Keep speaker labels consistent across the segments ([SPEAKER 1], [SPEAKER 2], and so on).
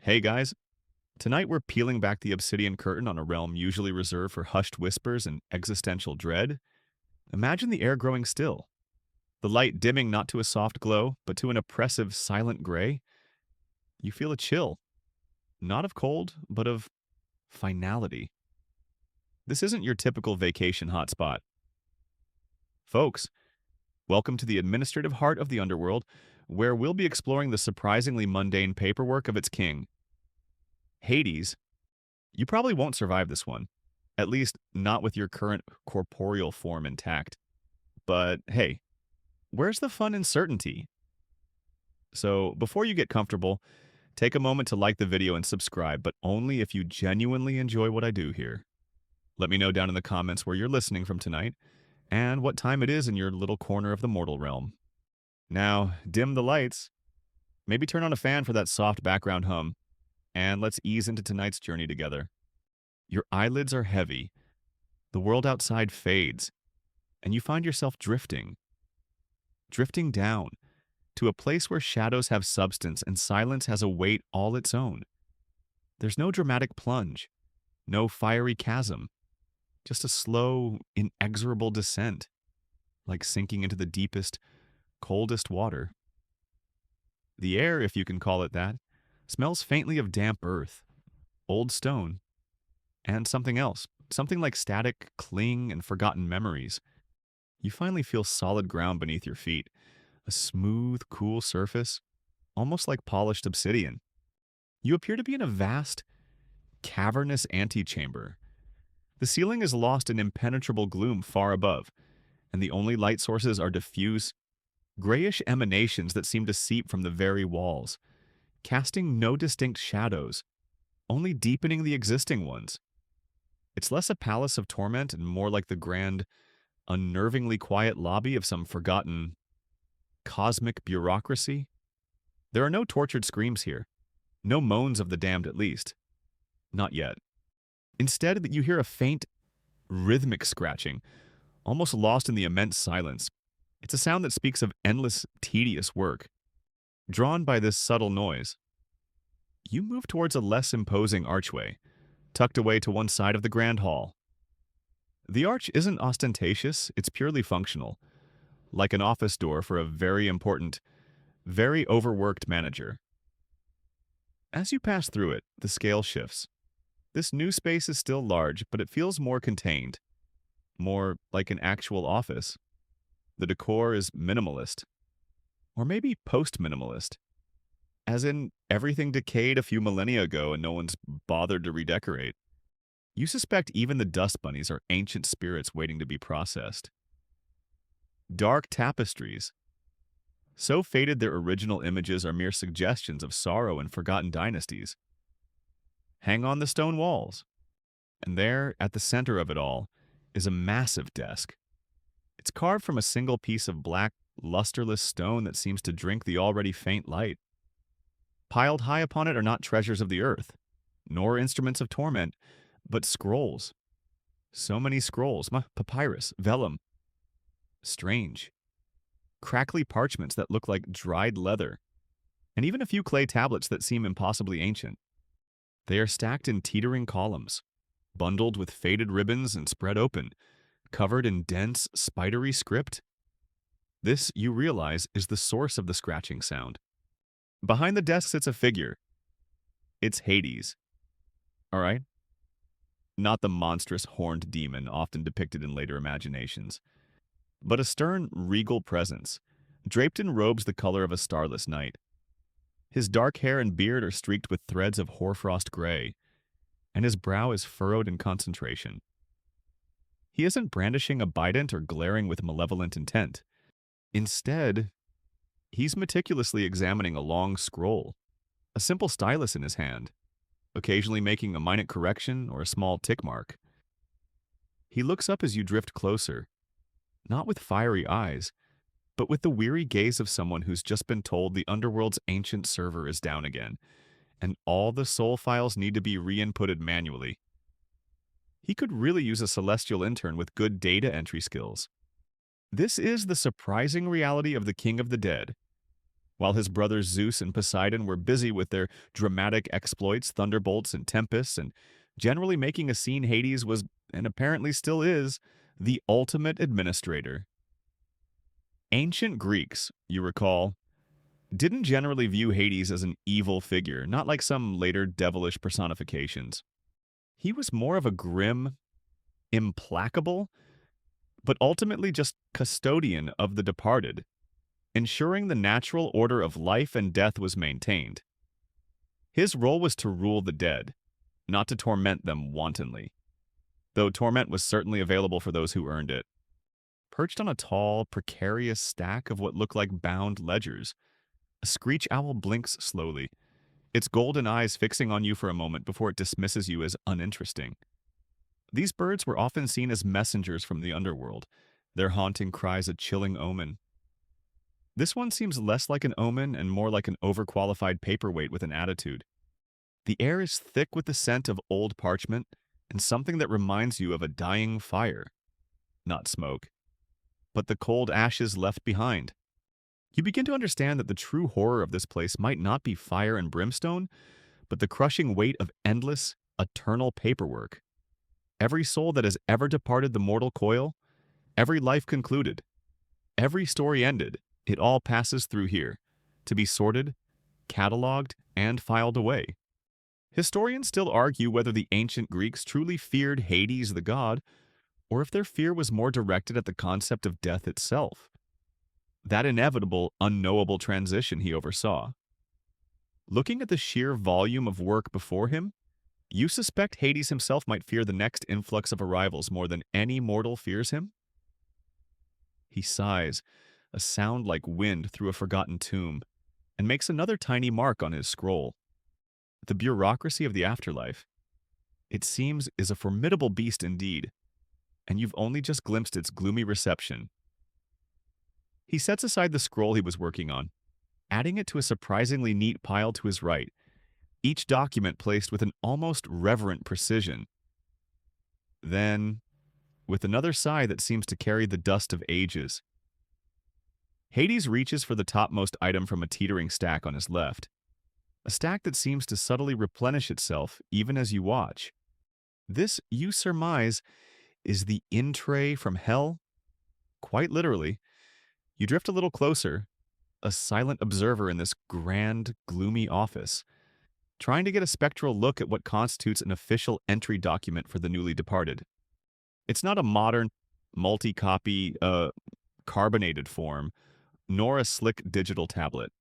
[SPEAKER 1] Hey guys, tonight we're peeling back the obsidian curtain on a realm usually reserved for hushed whispers and existential dread. Imagine the air growing still, the light dimming not to a soft glow, but to an oppressive, silent gray. You feel a chill, not of cold, but of finality. This isn't your typical vacation hotspot. Folks, welcome to the administrative heart of the underworld, where we'll be exploring the surprisingly mundane paperwork of its king. Hades. You probably won't survive this one, at least not with your current corporeal form intact. But hey, where's the fun in certainty? So before you get comfortable, take a moment to like the video and subscribe, but only if you genuinely enjoy what I do here. Let me know down in the comments where you're listening from tonight and what time it is in your little corner of the mortal realm. Now, dim the lights, maybe turn on a fan for that soft background hum, and let's ease into tonight's journey together. Your eyelids are heavy, the world outside fades, and you find yourself drifting down to a place where shadows have substance and silence has a weight all its own. There's no dramatic plunge, no fiery chasm, just a slow, inexorable descent, like sinking into the deepest, coldest water. The air, if you can call it that, smells faintly of damp earth, old stone, and something else, something like static, cling, and forgotten memories. You finally feel solid ground beneath your feet, a smooth, cool surface, almost like polished obsidian. You appear to be in a vast, cavernous antechamber. The ceiling is lost in impenetrable gloom far above, and the only light sources are diffuse, grayish emanations that seem to seep from the very walls, casting no distinct shadows, only deepening the existing ones. It's less a palace of torment and more like the grand, unnervingly quiet lobby of some forgotten cosmic bureaucracy. There are no tortured screams here, no moans of the damned at least. Not yet. Instead, you hear a faint, rhythmic scratching, almost lost in the immense silence. It's a sound that speaks of endless, tedious work. Drawn by this subtle noise, you move towards a less imposing archway, tucked away to one side of the grand hall. The arch isn't ostentatious, it's purely functional, like an office door for a very important, very overworked manager. As you pass through it, the scale shifts. This new space is still large, but it feels more contained, more like an actual office. The decor is minimalist, or maybe post-minimalist, as in everything decayed a few millennia ago and no one's bothered to redecorate. You suspect even the dust bunnies are ancient spirits waiting to be processed. Dark tapestries, so faded their original images are mere suggestions of sorrow and forgotten dynasties, hang on the stone walls. And there, at the center of it all, is a massive desk. It's carved from a single piece of black, lusterless stone that seems to drink the already faint light. Piled high upon it are not treasures of the earth, nor instruments of torment, but scrolls. So many scrolls, papyrus, vellum. Strange. Crackly parchments that look like dried leather, and even a few clay tablets that seem impossibly ancient. They are stacked in teetering columns, bundled with faded ribbons and spread open, covered in dense, spidery script. This, you realize, is the source of the scratching sound. Behind the desk sits a figure. It's Hades. All right? Not the monstrous horned demon often depicted in later imaginations, but a stern, regal presence, draped in robes the color of a starless night. His dark hair and beard are streaked with threads of hoarfrost gray, and his brow is furrowed in concentration. He isn't brandishing a bident or glaring with malevolent intent. Instead, he's meticulously examining a long scroll, a simple stylus in his hand, occasionally making a minute correction or a small tick mark. He looks up as you drift closer, not with fiery eyes, but with the weary gaze of someone who's just been told the Underworld's ancient server is down again, and all the soul files need to be re-inputted manually. He could really use a celestial intern with good data entry skills. This is the surprising reality of the King of the Dead. While his brothers Zeus and Poseidon were busy with their dramatic exploits, thunderbolts and tempests, and generally making a scene, Hades was, and apparently still is, the ultimate administrator. Ancient Greeks, you recall, didn't generally view Hades as an evil figure, not like some later devilish personifications. He was more of a grim, implacable, but ultimately just custodian of the departed, ensuring the natural order of life and death was maintained. His role was to rule the dead, not to torment them wantonly, though torment was certainly available for those who earned it. Perched on a tall, precarious stack of what looked like bound ledgers, a screech owl blinks slowly, its golden eyes fixing on you for a moment before it dismisses you as uninteresting. These birds were often seen as messengers from the underworld, their haunting cries a chilling omen. This one seems less like an omen and more like an overqualified paperweight with an attitude. The air is thick with the scent of old parchment and something that reminds you of a dying fire. Not smoke, but the cold ashes left behind. You begin to understand that the true horror of this place might not be fire and brimstone, but the crushing weight of endless, eternal paperwork. Every soul that has ever departed the mortal coil, every life concluded, every story ended, it all passes through here, to be sorted, cataloged, and filed away. Historians still argue whether the ancient Greeks truly feared Hades the god, or if their fear was more directed at the concept of death itself, that inevitable, unknowable transition he oversaw. Looking at the sheer volume of work before him, you suspect Hades himself might fear the next influx of arrivals more than any mortal fears him? He sighs, a sound like wind through a forgotten tomb, and makes another tiny mark on his scroll. The bureaucracy of the afterlife, it seems, is a formidable beast indeed, and you've only just glimpsed its gloomy reception. He sets aside the scroll he was working on, adding it to a surprisingly neat pile to his right, each document placed with an almost reverent precision. Then, with another sigh that seems to carry the dust of ages, Hades reaches for the topmost item from a teetering stack on his left, a stack that seems to subtly replenish itself even as you watch. This, you surmise, is the in-tray from hell? Quite literally. You drift a little closer, a silent observer in this grand, gloomy office, trying to get a spectral look at what constitutes an official entry document for the newly departed. It's not a modern, multi-copy, carbonated form, nor a slick digital tablet.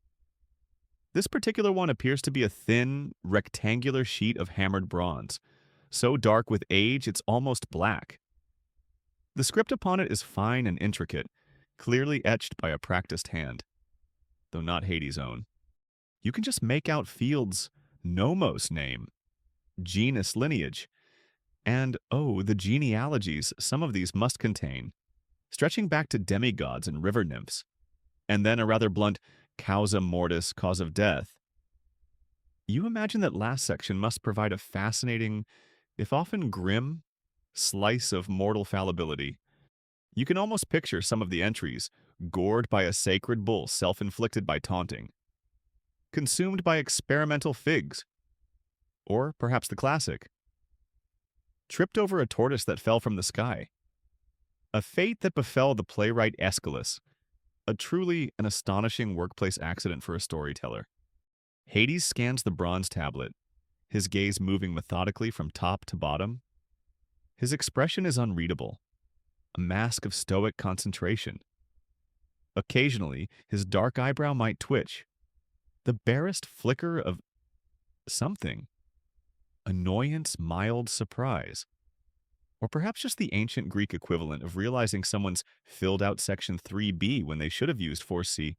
[SPEAKER 1] This particular one appears to be a thin, rectangular sheet of hammered bronze, so dark with age it's almost black. The script upon it is fine and intricate, clearly etched by a practiced hand, though not Hades' own. You can just make out Fields' nomos name, genus lineage, and, oh, the genealogies some of these must contain, stretching back to demigods and river nymphs, and then a rather blunt causa mortis, cause of death. You imagine that last section must provide a fascinating, if often grim, slice of mortal fallibility. You can almost picture some of the entries, gored by a sacred bull self-inflicted by taunting, consumed by experimental figs, or perhaps the classic, tripped over a tortoise that fell from the sky. A fate that befell the playwright Aeschylus, a truly an astonishing workplace accident for a storyteller. Hades scans the bronze tablet, his gaze moving methodically from top to bottom. His expression is unreadable, a mask of stoic concentration. Occasionally, his dark eyebrow might twitch, the barest flicker of something, annoyance, mild surprise, or perhaps just the ancient Greek equivalent of realizing someone's filled out section 3B when they should have used 4C.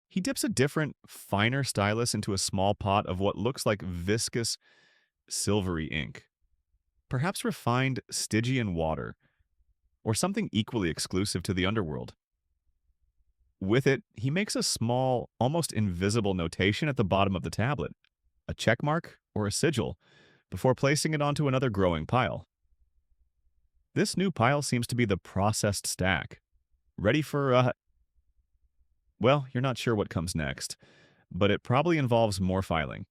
[SPEAKER 1] He dips a different, finer stylus into a small pot of what looks like viscous, silvery ink, perhaps refined Stygian water, or something equally exclusive to the underworld. With it, he makes a small, almost invisible notation at the bottom of the tablet, a check mark or a sigil, before placing it onto another growing pile. This new pile seems to be the processed stack, ready for Well, you're not sure what comes next, but it probably involves more filing.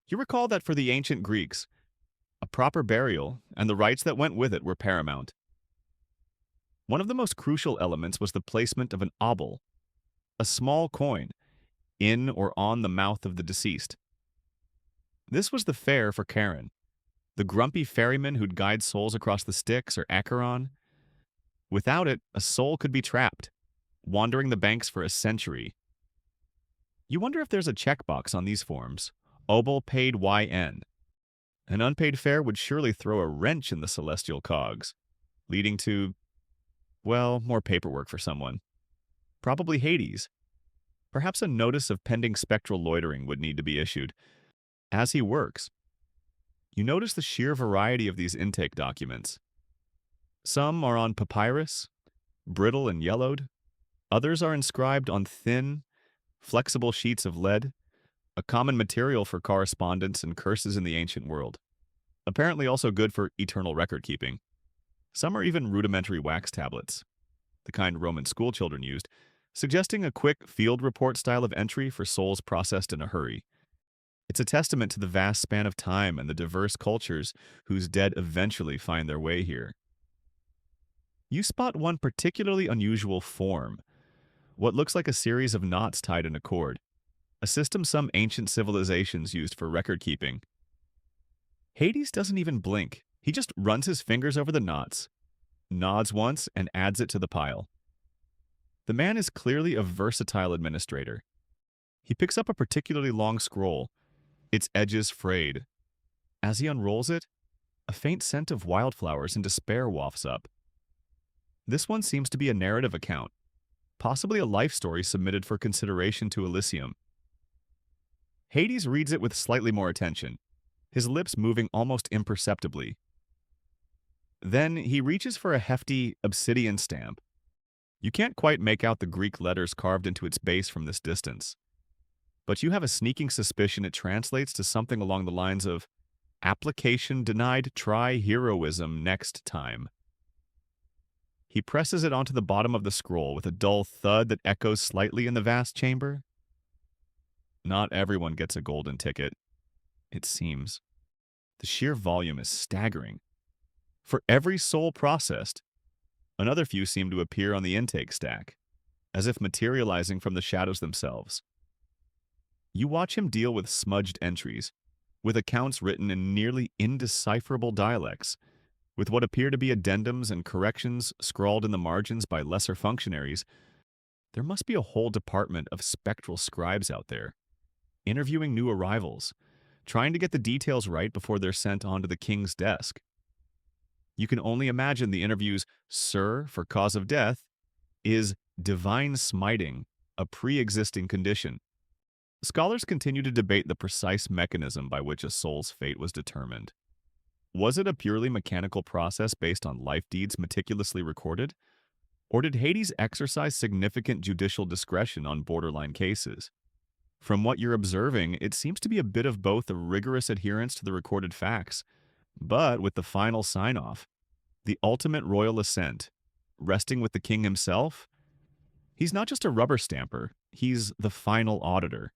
[SPEAKER 1] You recall that for the ancient Greeks, a proper burial and the rites that went with it were paramount. One of the most crucial elements was the placement of an obol, a small coin, in or on the mouth of the deceased. This was the fare for Charon, the grumpy ferryman who'd guide souls across the Styx or Acheron. Without it, a soul could be trapped, wandering the banks for a century. You wonder if there's a checkbox on these forms. Obol paid YN. An unpaid fare would surely throw a wrench in the celestial cogs, leading to, well, more paperwork for someone. Probably Hades. Perhaps a notice of pending spectral loitering would need to be issued. As he works, you notice the sheer variety of these intake documents. Some are on papyrus, brittle and yellowed. Others are inscribed on thin, flexible sheets of lead, a common material for correspondence and curses in the ancient world. Apparently also good for eternal record keeping. Some are even rudimentary wax tablets, the kind Roman schoolchildren used, suggesting a quick field report style of entry for souls processed in a hurry. It's a testament to the vast span of time and the diverse cultures whose dead eventually find their way here. You spot one particularly unusual form, what looks like a series of knots tied in a cord, a system some ancient civilizations used for record keeping. Hades doesn't even blink. He just runs his fingers over the knots, nods once, and adds it to the pile. The man is clearly a versatile administrator. He picks up a particularly long scroll, its edges frayed. As he unrolls it, a faint scent of wildflowers and despair wafts up. This one seems to be a narrative account, possibly a life story submitted for consideration to Elysium. Hades reads it with slightly more attention, his lips moving almost imperceptibly. Then he reaches for a hefty obsidian stamp. You can't quite make out the Greek letters carved into its base from this distance, but you have a sneaking suspicion it translates to something along the lines of "Application denied, try heroism next time." He presses it onto the bottom of the scroll with a dull thud that echoes slightly in the vast chamber. Not everyone gets a golden ticket, it seems. The sheer volume is staggering. For every soul processed, another few seem to appear on the intake stack, as if materializing from the shadows themselves. You watch him deal with smudged entries, with accounts written in nearly indecipherable dialects, with what appear to be addendums and corrections scrawled in the margins by lesser functionaries. There must be a whole department of spectral scribes out there, interviewing new arrivals, trying to get the details right before they're sent onto the king's desk. You can only imagine the interview's "Sir" for cause of death is divine smiting, a pre-existing condition. Scholars continue to debate the precise mechanism by which a soul's fate was determined. Was it a purely mechanical process based on life deeds meticulously recorded? Or did Hades exercise significant judicial discretion on borderline cases? From what you're observing, it seems to be a bit of both a rigorous adherence to the recorded facts, but with the final sign-off, the ultimate royal assent, resting with the king himself. He's not just a rubber stamper, he's the final auditor.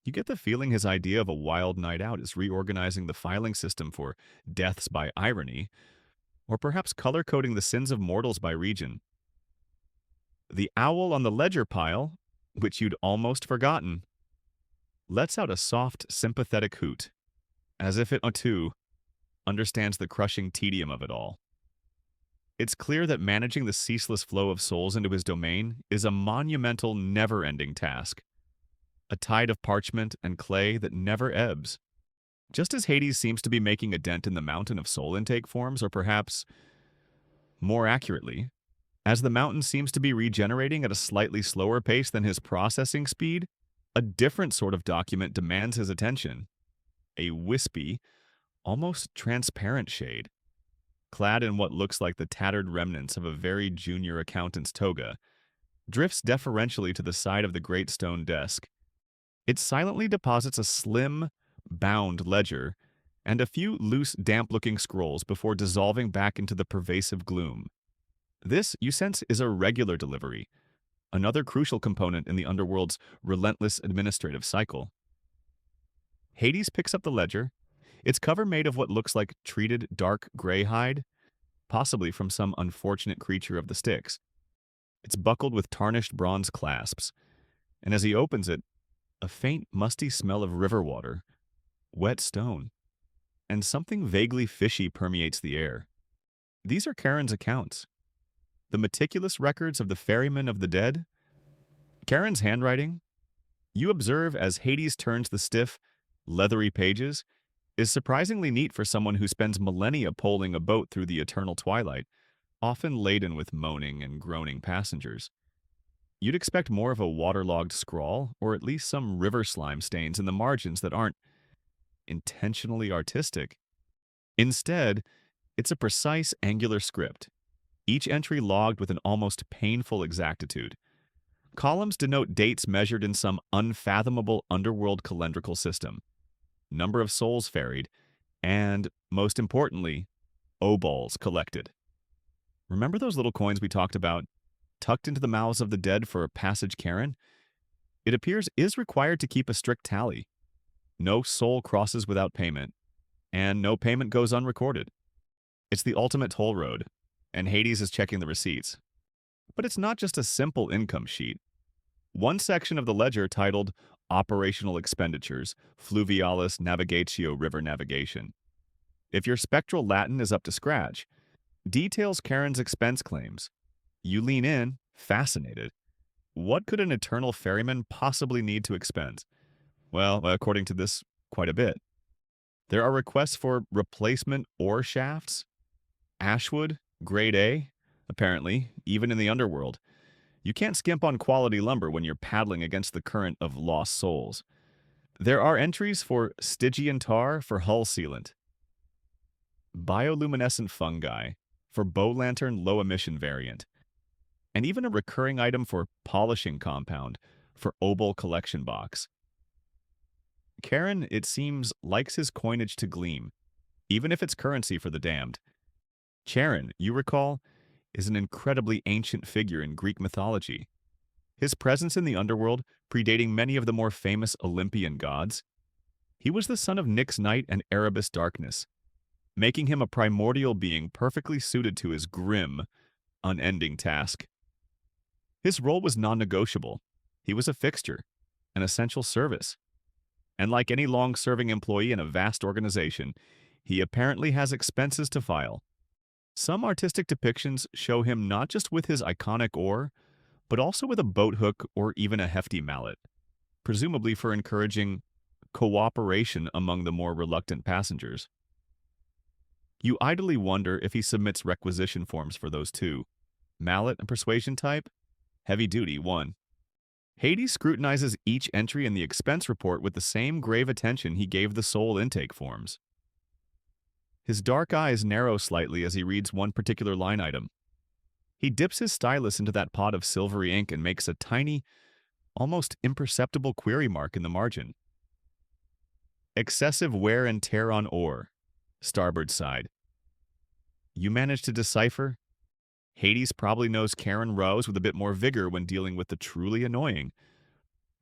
[SPEAKER 1] You get the feeling his idea of a wild night out is reorganizing the filing system for deaths by irony, or perhaps color-coding the sins of mortals by region. The owl on the ledger pile, which you'd almost forgotten, lets out a soft, sympathetic hoot, as if it, too, understands the crushing tedium of it all. It's clear that managing the ceaseless flow of souls into his domain is a monumental, never-ending task, a tide of parchment and clay that never ebbs. Just as Hades seems to be making a dent in the mountain of soul intake forms, or perhaps, more accurately, as the mountain seems to be regenerating at a slightly slower pace than his processing speed, a different sort of document demands his attention. A wispy, almost transparent shade, clad in what looks like the tattered remnants of a very junior accountant's toga, drifts deferentially to the side of the great stone desk. It silently deposits a slim, bound ledger and a few loose, damp-looking scrolls before dissolving back into the pervasive gloom. This, you sense, is a regular delivery, another crucial component in the Underworld's relentless administrative cycle. Hades picks up the ledger, its cover made of what looks like treated dark gray hide, possibly from some unfortunate creature of the Styx. It's buckled with tarnished bronze clasps, and as he opens it, a faint, musty smell of river water, wet stone, and something vaguely fishy permeates the air. These are Charon's accounts, the meticulous records of the ferryman of the dead. Charon's handwriting, you observe as Hades turns the stiff, leathery pages, is surprisingly neat for someone who spends millennia poling a boat through the eternal twilight, often laden with moaning and groaning passengers. You'd expect more of a waterlogged scrawl, or at least some river slime stains in the margins that aren't intentionally artistic. Instead, it's a precise angular script, each entry logged with an almost painful exactitude. Columns denote dates measured in some unfathomable underworld calendrical system, number of souls ferried, and, most importantly, obols collected. Remember those little coins we talked about, tucked into the mouths of the dead for passage Charon? It appears is required to keep a strict tally. No soul crosses without payment, and no payment goes unrecorded. It's the ultimate toll road, and Hades is checking the receipts. But it's not just a simple income sheet. One section of the ledger titled Operational Expenditures, Fluvialis Navigatio River Navigation. If your spectral Latin is up to scratch, details Charon's expense claims. You lean in, fascinated. What could an eternal ferryman possibly need to expend? Well, according to this, quite a bit. There are requests for replacement ore shafts, ashwood, grade A, apparently, even in the underworld. You can't skimp on quality lumber when you're paddling against the current of lost souls. There are entries for Stygian tar for hull sealant, bioluminescent fungi for bow lantern low emission variant, and even a recurring item for polishing compound for obol collection box. Charon, it seems, likes his coinage to gleam, even if it's currency for the damned. Charon, you recall, is an incredibly ancient figure in Greek mythology. His presence in the underworld predating many of the more famous Olympian gods. He was the son of Nyx Night and Erebus Darkness, making him a primordial being perfectly suited to his grim, unending task. His role was non-negotiable. He was a fixture, an essential service. And like any long-serving employee in a vast organization, he apparently has expenses to file. Some artistic depictions show him not just with his iconic oar, but also with a boat hook or even a hefty mallet, presumably for encouraging cooperation among the more reluctant passengers. You idly wonder if he submits requisition forms for those two. Mallet and persuasion type? Heavy duty, 1. Hades scrutinizes each entry in the expense report with the same grave attention he gave the soul intake forms. His dark eyes narrow slightly as he reads one particular line item. He dips his stylus into that pot of silvery ink and makes a tiny, almost imperceptible query mark in the margin. Excessive wear and tear on ore, starboard side. You manage to decipher? Hades probably knows Charon rows with a bit more vigor when dealing with the truly annoying,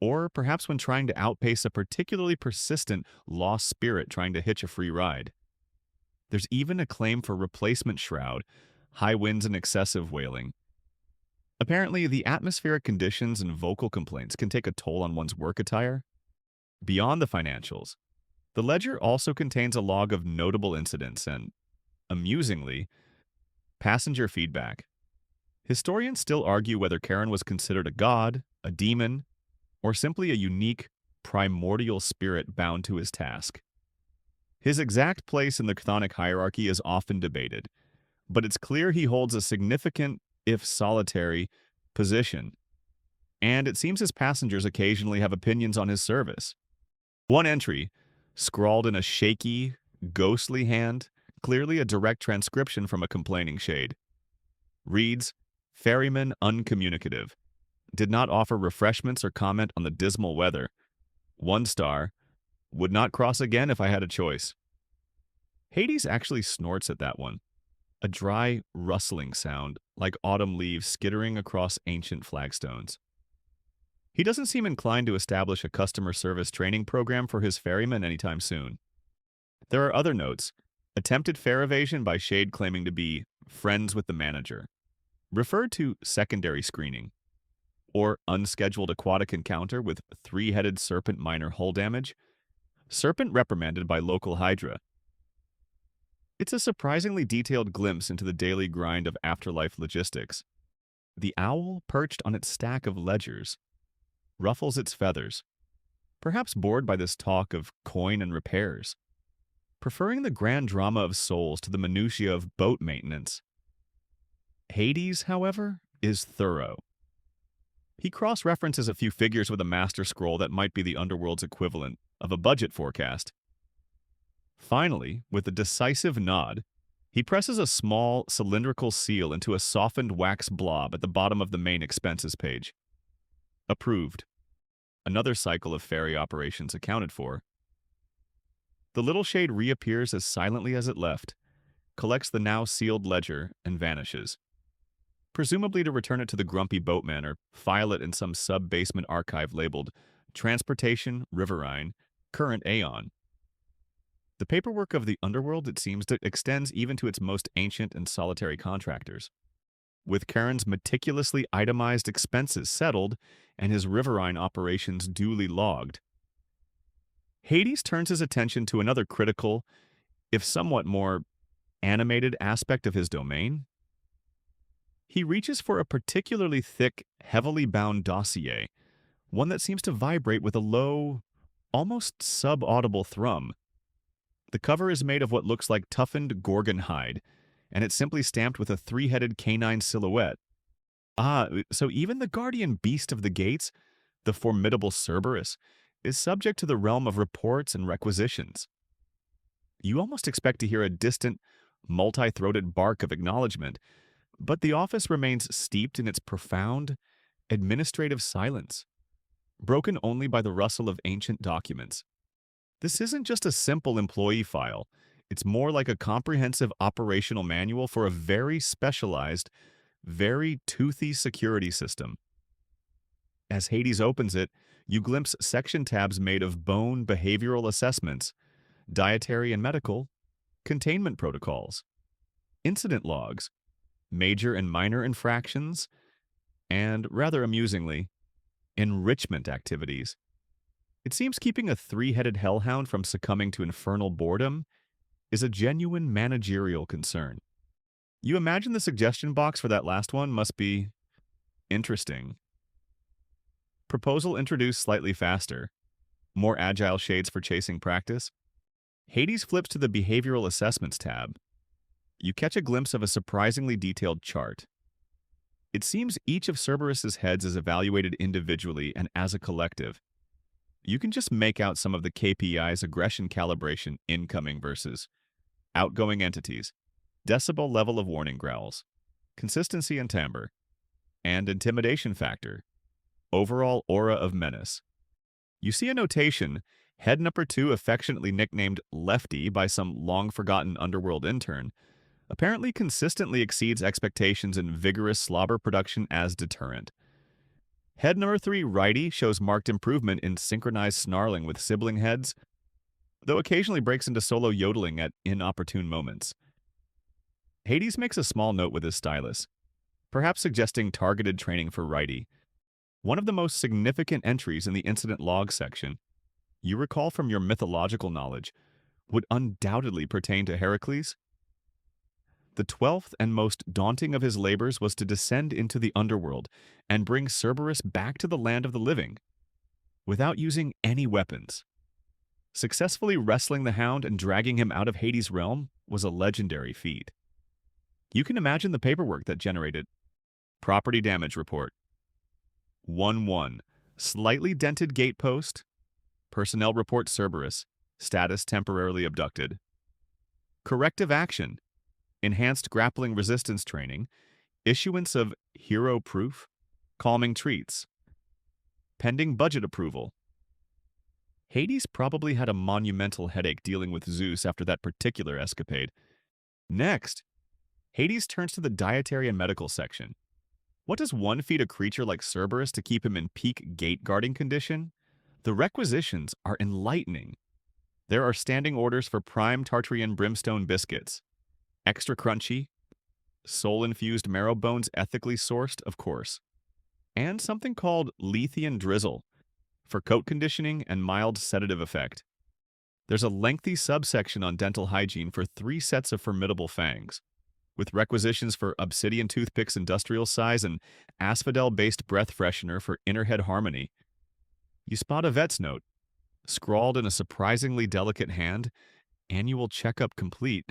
[SPEAKER 1] or perhaps when trying to outpace a particularly persistent lost spirit trying to hitch a free ride. There's even a claim for replacement shroud, high winds and excessive whaling. Apparently, the atmospheric conditions and vocal complaints can take a toll on one's work attire. Beyond the financials, the ledger also contains a log of notable incidents and, amusingly, passenger feedback. Historians still argue whether Charon was considered a god, a demon, or simply a unique, primordial spirit bound to his task. His exact place in the chthonic hierarchy is often debated, but it's clear he holds a significant, if solitary, position, and it seems his passengers occasionally have opinions on his service. One entry, scrawled in a shaky, ghostly hand, clearly a direct transcription from a complaining shade, reads, "Ferryman uncommunicative. Did not offer refreshments or comment on the dismal weather. 1 star. Would not cross again if I had a choice." Hades actually snorts at that one. a dry, rustling sound like autumn leaves skittering across ancient flagstones. He doesn't seem inclined to establish a customer service training program for his ferryman anytime soon. There are other notes: attempted fare evasion by shade claiming to be friends with the manager, referred to secondary screening, or unscheduled aquatic encounter with three-headed serpent minor hull damage, serpent reprimanded by local hydra. It's a surprisingly detailed glimpse into the daily grind of afterlife logistics. The owl, perched on its stack of ledgers, ruffles its feathers, perhaps bored by this talk of coin and repairs, preferring the grand drama of souls to the minutiae of boat maintenance. Hades, however, is thorough. He cross-references a few figures with a master scroll that might be the Underworld's equivalent of a budget forecast. Finally, with a decisive nod, he presses a small, cylindrical seal into a softened wax blob at the bottom of the main expenses page. Approved. Another cycle of ferry operations accounted for. The little shade reappears as silently as it left, collects the now sealed ledger, and vanishes, presumably to return it to the grumpy boatman or file it in some sub-basement archive labeled Transportation, Riverine, Current Aeon. The paperwork of the Underworld, it seems, that extends even to its most ancient and solitary contractors. With Charon's meticulously itemized expenses settled and his riverine operations duly logged, Hades turns his attention to another critical, if somewhat more animated aspect of his domain. He reaches for a particularly thick, heavily bound dossier, one that seems to vibrate with a low, almost sub-audible thrum. The cover is made of what looks like toughened gorgon hide, and it's simply stamped with a three-headed canine silhouette. So even the guardian beast of the gates, the formidable Cerberus, is subject to the realm of reports and requisitions. You almost expect to hear a distant, multi-throated bark of acknowledgement, but the office remains steeped in its profound, administrative silence, broken only by the rustle of ancient documents. This isn't just a simple employee file. It's more like a comprehensive operational manual for a very specialized, very toothy security system. As Hades opens it, you glimpse section tabs made of bone behavioral assessments, dietary and medical, containment protocols, incident logs, major and minor infractions, and, rather amusingly, enrichment activities. It seems keeping a three-headed hellhound from succumbing to infernal boredom is a genuine managerial concern. You imagine the suggestion box for that last one must be interesting. Proposal introduced slightly faster. More agile shades for chasing practice. Hades flips to the Behavioral Assessments tab. You catch a glimpse of a surprisingly detailed chart. It seems each of Cerberus's heads is evaluated individually and as a collective. You can just make out some of the KPI's aggression calibration incoming versus outgoing entities, decibel level of warning growls, consistency and timbre, and intimidation factor, overall aura of menace. You see a notation, head number 2 affectionately nicknamed Lefty by some long-forgotten Underworld intern, apparently consistently exceeds expectations in vigorous slobber production as deterrent. Head number 3, Righty, shows marked improvement in synchronized snarling with sibling heads, though occasionally breaks into solo yodeling at inopportune moments. Hades makes a small note with his stylus, perhaps suggesting targeted training for Righty. One of the most significant entries in the incident log section, you recall from your mythological knowledge, would undoubtedly pertain to Heracles. The 12th and most daunting of his labors was to descend into the underworld and bring Cerberus back to the land of the living, without using any weapons. Successfully wrestling the hound and dragging him out of Hades' realm was a legendary feat. You can imagine the paperwork that generated. Property damage report. 1-1. Slightly dented gatepost. Personnel report Cerberus. Status temporarily abducted. Corrective action. Enhanced grappling resistance training. Issuance of hero proof. Calming treats. Pending budget approval. Hades probably had a monumental headache dealing with Zeus after that particular escapade. Next, Hades turns to the dietary and medical section. What does one feed a creature like Cerberus to keep him in peak gate guarding condition? The requisitions are enlightening. There are standing orders for prime Tartarian brimstone biscuits, extra crunchy, soul-infused marrow bones ethically sourced, of course, and something called Lethean drizzle for coat conditioning and mild sedative effect. There's a lengthy subsection on dental hygiene for 3 sets of formidable fangs, with requisitions for obsidian toothpicks industrial size and asphodel-based breath freshener for inner head harmony. You spot a vet's note, scrawled in a surprisingly delicate hand, annual checkup complete,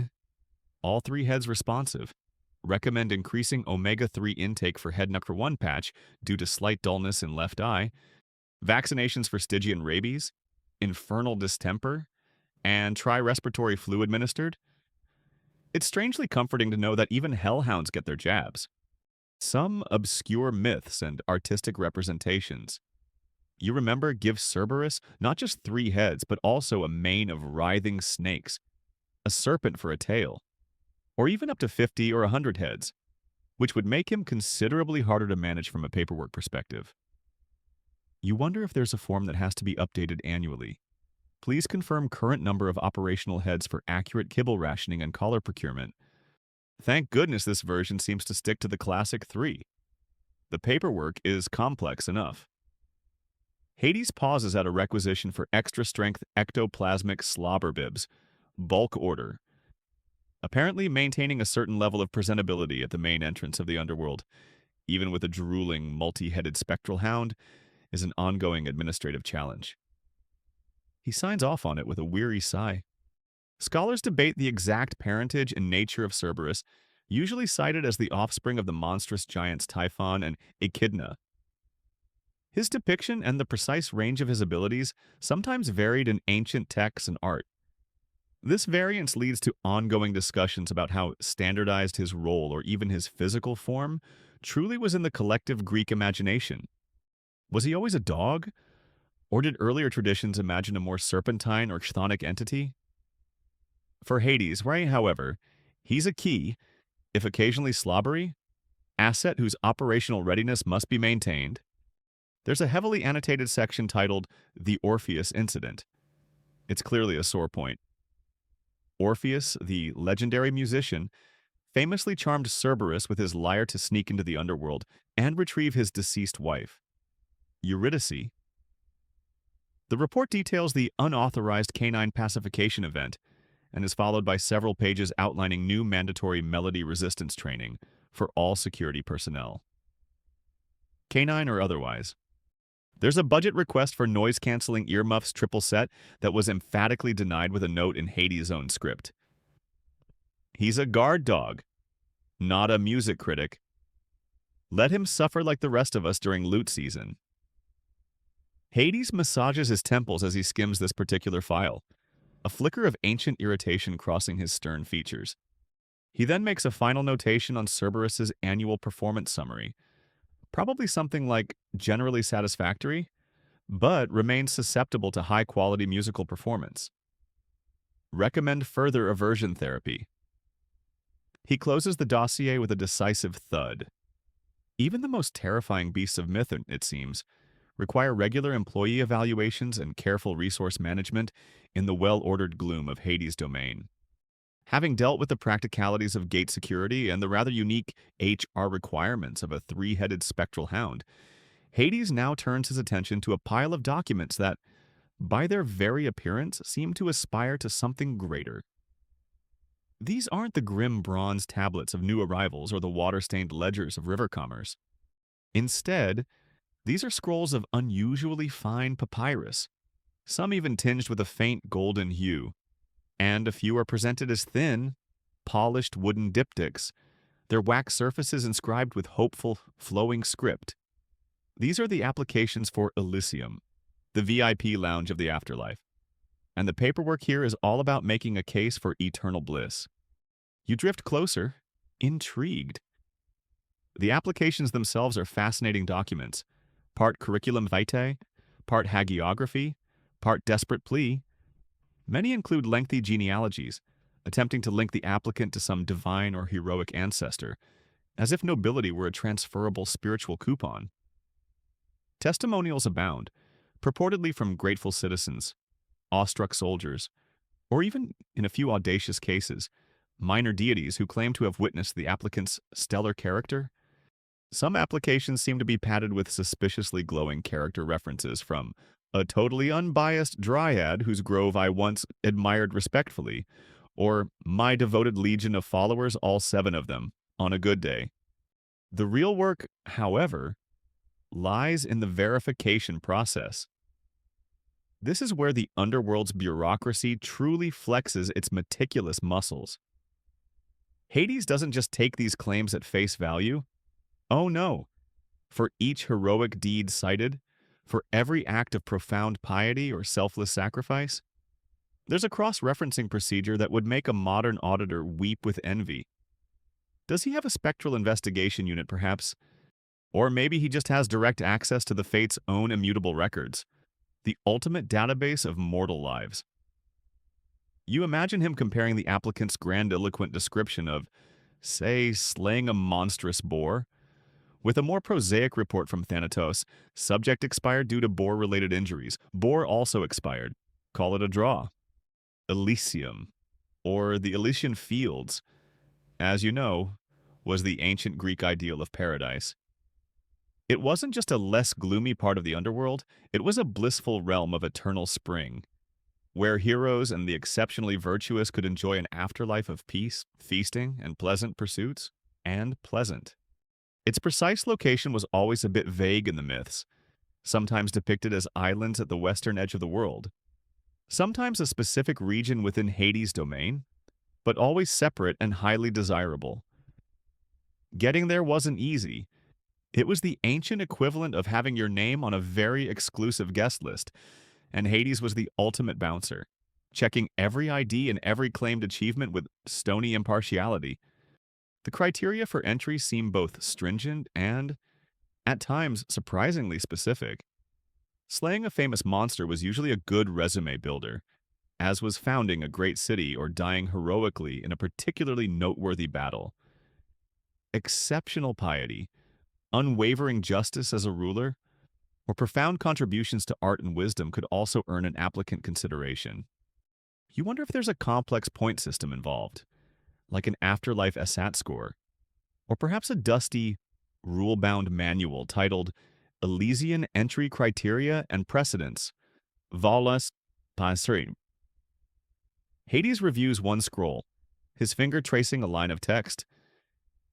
[SPEAKER 1] all 3 heads responsive. Recommend increasing omega-3 intake for head number 1 patch due to slight dullness in left eye, vaccinations for Stygian rabies, infernal distemper, and try respiratory flu administered. It's strangely comforting to know that even hellhounds get their jabs. Some obscure myths and artistic representations. You remember give Cerberus not just 3 heads, but also a mane of writhing snakes, a serpent for a tail, or even up to 50 or 100 heads, which would make him considerably harder to manage from a paperwork perspective. You wonder if there's a form that has to be updated annually. Please confirm current number of operational heads for accurate kibble rationing and collar procurement. Thank goodness this version seems to stick to the classic 3. The paperwork is complex enough. Hades pauses at a requisition for extra-strength ectoplasmic slobber bibs, bulk order, apparently maintaining a certain level of presentability at the main entrance of the Underworld, even with a drooling, multi-headed spectral hound, is an ongoing administrative challenge. He signs off on it with a weary sigh. Scholars debate the exact parentage and nature of Cerberus, usually cited as the offspring of the monstrous giants Typhon and Echidna. His depiction and the precise range of his abilities sometimes varied in ancient texts and art. This variance leads to ongoing discussions about how standardized his role or even his physical form truly was in the collective Greek imagination. Was he always a dog? Or did earlier traditions imagine a more serpentine or chthonic entity? For Hades, however, he's a key, if occasionally slobbery, asset whose operational readiness must be maintained. There's a heavily annotated section titled The Orpheus Incident. It's clearly a sore point. Orpheus, the legendary musician, famously charmed Cerberus with his lyre to sneak into the underworld and retrieve his deceased wife, Eurydice. The report details the unauthorized canine pacification event and is followed by several pages outlining new mandatory melody resistance training for all security personnel, canine or otherwise. There's a budget request for noise-canceling earmuffs triple set that was emphatically denied with a note in Hades' own script. He's a guard dog, not a music critic. Let him suffer like the rest of us during loot season. Hades massages his temples as he skims this particular file, a flicker of ancient irritation crossing his stern features. He then makes a final notation on Cerberus's annual performance summary, probably something like generally satisfactory, but remains susceptible to high-quality musical performance. Recommend further aversion therapy. He closes the dossier with a decisive thud. Even the most terrifying beasts of myth, it seems, require regular employee evaluations and careful resource management in the well-ordered gloom of Hades' domain. Having dealt with the practicalities of gate security and the rather unique HR requirements of a 3-headed spectral hound, Hades now turns his attention to a pile of documents that, by their very appearance, seem to aspire to something greater. These aren't the grim bronze tablets of new arrivals or the water-stained ledgers of river commerce. Instead, these are scrolls of unusually fine papyrus, some even tinged with a faint golden hue, and a few are presented as thin, polished wooden diptychs, their wax surfaces inscribed with hopeful, flowing script. These are the applications for Elysium, the VIP lounge of the afterlife, and the paperwork here is all about making a case for eternal bliss. You drift closer, intrigued. The applications themselves are fascinating documents, part curriculum vitae, part hagiography, part desperate plea. Many include lengthy genealogies, attempting to link the applicant to some divine or heroic ancestor, as if nobility were a transferable spiritual coupon. Testimonials abound, purportedly from grateful citizens, awestruck soldiers, or even, in a few audacious cases, minor deities who claim to have witnessed the applicant's stellar character. Some applications seem to be padded with suspiciously glowing character references from a totally unbiased dryad whose grove I once admired respectfully, or my devoted legion of followers, all 7 of them, on a good day. The real work, however, lies in the verification process. This is where the Underworld's bureaucracy truly flexes its meticulous muscles. Hades doesn't just take these claims at face value. Oh no. For each heroic deed cited, for every act of profound piety or selfless sacrifice, there's a cross-referencing procedure that would make a modern auditor weep with envy. Does he have a spectral investigation unit, perhaps? Or maybe he just has direct access to the fate's own immutable records, the ultimate database of mortal lives. You imagine him comparing the applicant's grandiloquent description of, say, slaying a monstrous boar, with a more prosaic report from Thanatos: subject expired due to boar-related injuries. Boar also expired. Call it a draw. Elysium, or the Elysian Fields, as you know, was the ancient Greek ideal of paradise. It wasn't just a less gloomy part of the underworld, it was a blissful realm of eternal spring, where heroes and the exceptionally virtuous could enjoy an afterlife of peace, feasting, and pleasant pursuits. And pleasant. Its precise location was always a bit vague in the myths, sometimes depicted as islands at the western edge of the world, sometimes a specific region within Hades' domain, but always separate and highly desirable. Getting there wasn't easy. It was the ancient equivalent of having your name on a very exclusive guest list, and Hades was the ultimate bouncer, checking every ID and every claimed achievement with stony impartiality. The criteria for entry seem both stringent and, at times, surprisingly specific. Slaying a famous monster was usually a good resume builder, as was founding a great city or dying heroically in a particularly noteworthy battle. Exceptional piety, unwavering justice as a ruler, or profound contributions to art and wisdom could also earn an applicant consideration. You wonder if there's a complex point system involved, like an afterlife SAT score, or perhaps a dusty, rule-bound manual titled Elysian Entry Criteria and Precedents, Valas Pasrim. Hades reviews one scroll, his finger tracing a line of text.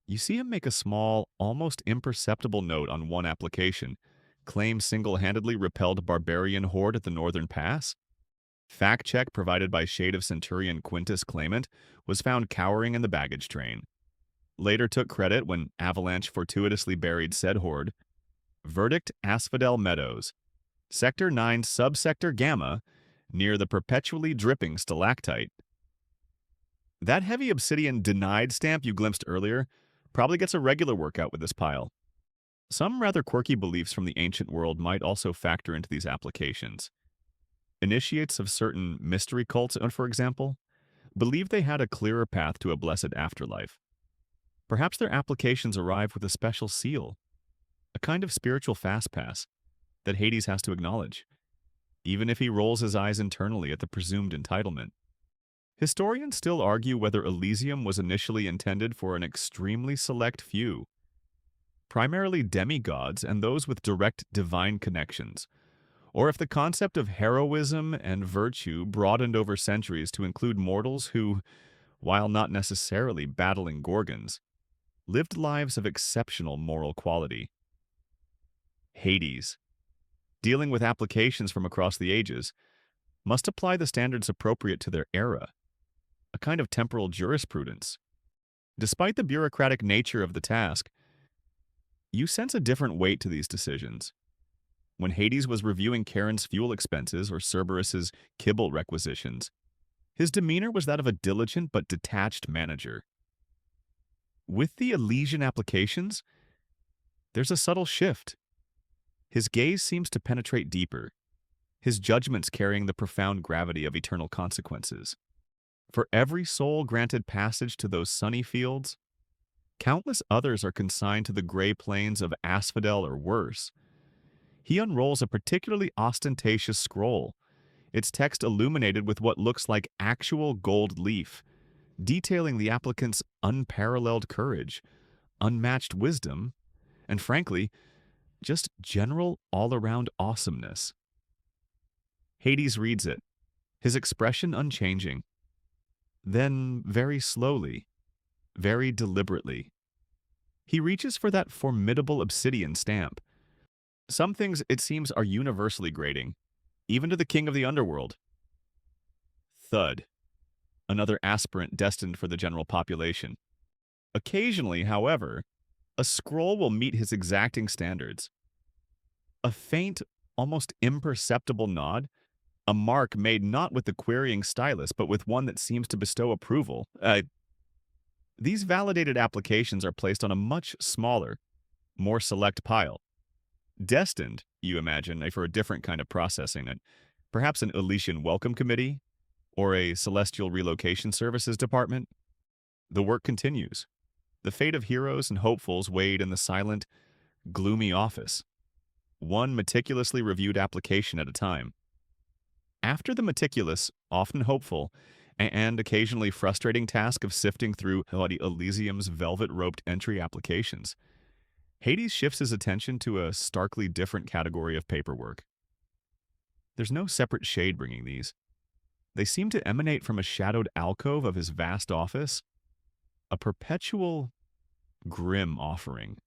[SPEAKER 1] You see him make a small, almost imperceptible note on one application: claim single-handedly repelled barbarian horde at the northern pass. Fact check provided by Shade of Centurion Quintus claimant was found cowering in the baggage train. Later took credit when Avalanche fortuitously buried said horde. Verdict: Asphodel Meadows, Sector 9 Subsector Gamma, near the perpetually dripping stalactite. That heavy obsidian denied stamp you glimpsed earlier probably gets a regular workout with this pile. Some rather quirky beliefs from the ancient world might also factor into these applications. Initiates of certain mystery cults, for example, believed they had a clearer path to a blessed afterlife. Perhaps their applications arrive with a special seal, a kind of spiritual fast-pass that Hades has to acknowledge, even if he rolls his eyes internally at the presumed entitlement. Historians still argue whether Elysium was initially intended for an extremely select few, primarily demigods and those with direct divine connections, or if the concept of heroism and virtue broadened over centuries to include mortals who, while not necessarily battling gorgons, lived lives of exceptional moral quality. Hades, dealing with applications from across the ages, must apply the standards appropriate to their era, a kind of temporal jurisprudence. Despite the bureaucratic nature of the task, you sense a different weight to these decisions. When Hades was reviewing Charon's fuel expenses or Cerberus's kibble requisitions, his demeanor was that of a diligent but detached manager. With the Elysian applications, there's a subtle shift. His gaze seems to penetrate deeper, his judgments carrying the profound gravity of eternal consequences. For every soul granted passage to those sunny fields, countless others are consigned to the gray plains of asphodel or worse. He unrolls a particularly ostentatious scroll, its text illuminated with what looks like actual gold leaf, detailing the applicant's unparalleled courage, unmatched wisdom, and frankly, just general all-around awesomeness. Hades reads it, his expression unchanging. Then, very slowly, very deliberately, he reaches for that formidable obsidian stamp. Some things, it seems, are universally grating, even to the king of the underworld. Thud, another aspirant destined for the general population. Occasionally, however, a scroll will meet his exacting standards. A faint, almost imperceptible nod, a mark made not with the querying stylus, but with one that seems to bestow approval. These validated applications are placed on a much smaller, more select pile, destined, you imagine, for a different kind of processing, perhaps an Elysian welcome committee or a celestial relocation services department. The work continues. The fate of heroes and hopefuls weighed in the silent, gloomy office, one meticulously reviewed application at a time. After the meticulous, often hopeful, and occasionally frustrating task of sifting through Elysium's velvet-roped entry applications, Hades shifts his attention to a starkly different category of paperwork. There's no separate shade bringing these. They seem to emanate from a shadowed alcove of his vast office, a perpetual, grim offering.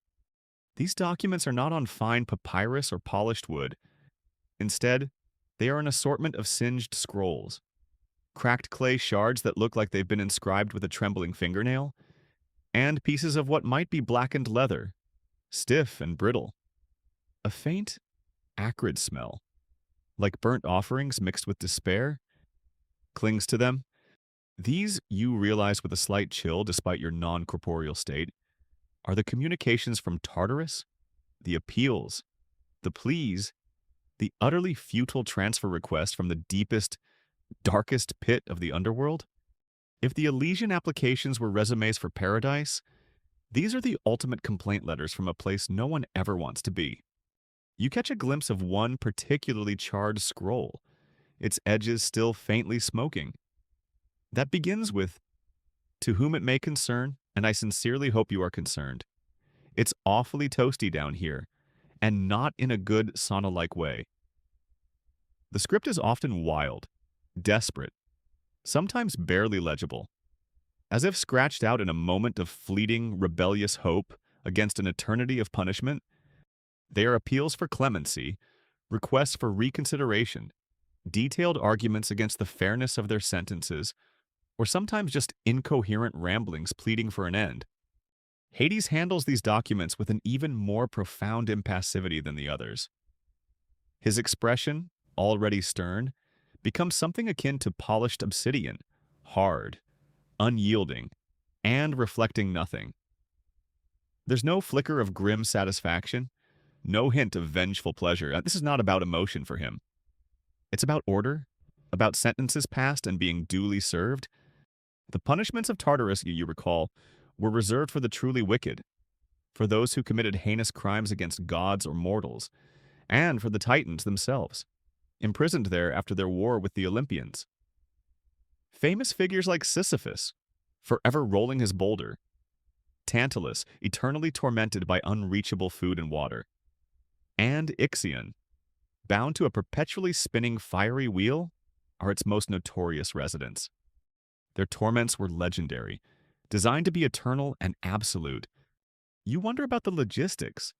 [SPEAKER 1] These documents are not on fine papyrus or polished wood. Instead, they are an assortment of singed scrolls, cracked clay shards that look like they've been inscribed with a trembling fingernail, and pieces of what might be blackened leather, stiff and brittle. A faint, acrid smell, like burnt offerings mixed with despair, clings to them. These, you realize with a slight chill despite your non-corporeal state, are the communications from Tartarus, the appeals, the pleas, the utterly futile transfer request from the deepest, darkest pit of the underworld. If the Elysian applications were resumes for paradise, these are the ultimate complaint letters from a place no one ever wants to be. You catch a glimpse of one particularly charred scroll, its edges still faintly smoking. That begins with, "To whom it may concern, and I sincerely hope you are concerned. It's awfully toasty down here, and not in a good sauna-like way." The script is often wild, desperate, sometimes barely legible, as if scratched out in a moment of fleeting, rebellious hope against an eternity of punishment. They are appeals for clemency, requests for reconsideration, detailed arguments against the fairness of their sentences, or sometimes just incoherent ramblings pleading for an end. Hades handles these documents with an even more profound impassivity than the others. His expression, already stern, becomes something akin to polished obsidian, hard, unyielding, and reflecting nothing. There's no flicker of grim satisfaction, no hint of vengeful pleasure. This is not about emotion for him. It's about order, about sentences passed and being duly served. The punishments of Tartarus, you recall, were reserved for the truly wicked, for those who committed heinous crimes against gods or mortals, and for the Titans themselves, imprisoned there after their war with the Olympians. Famous figures like Sisyphus, forever rolling his boulder, Tantalus, eternally tormented by unreachable food and water, and Ixion, bound to a perpetually spinning fiery wheel, are its most notorious residents. Their torments were legendary, designed to be eternal and absolute. You wonder about the logistics.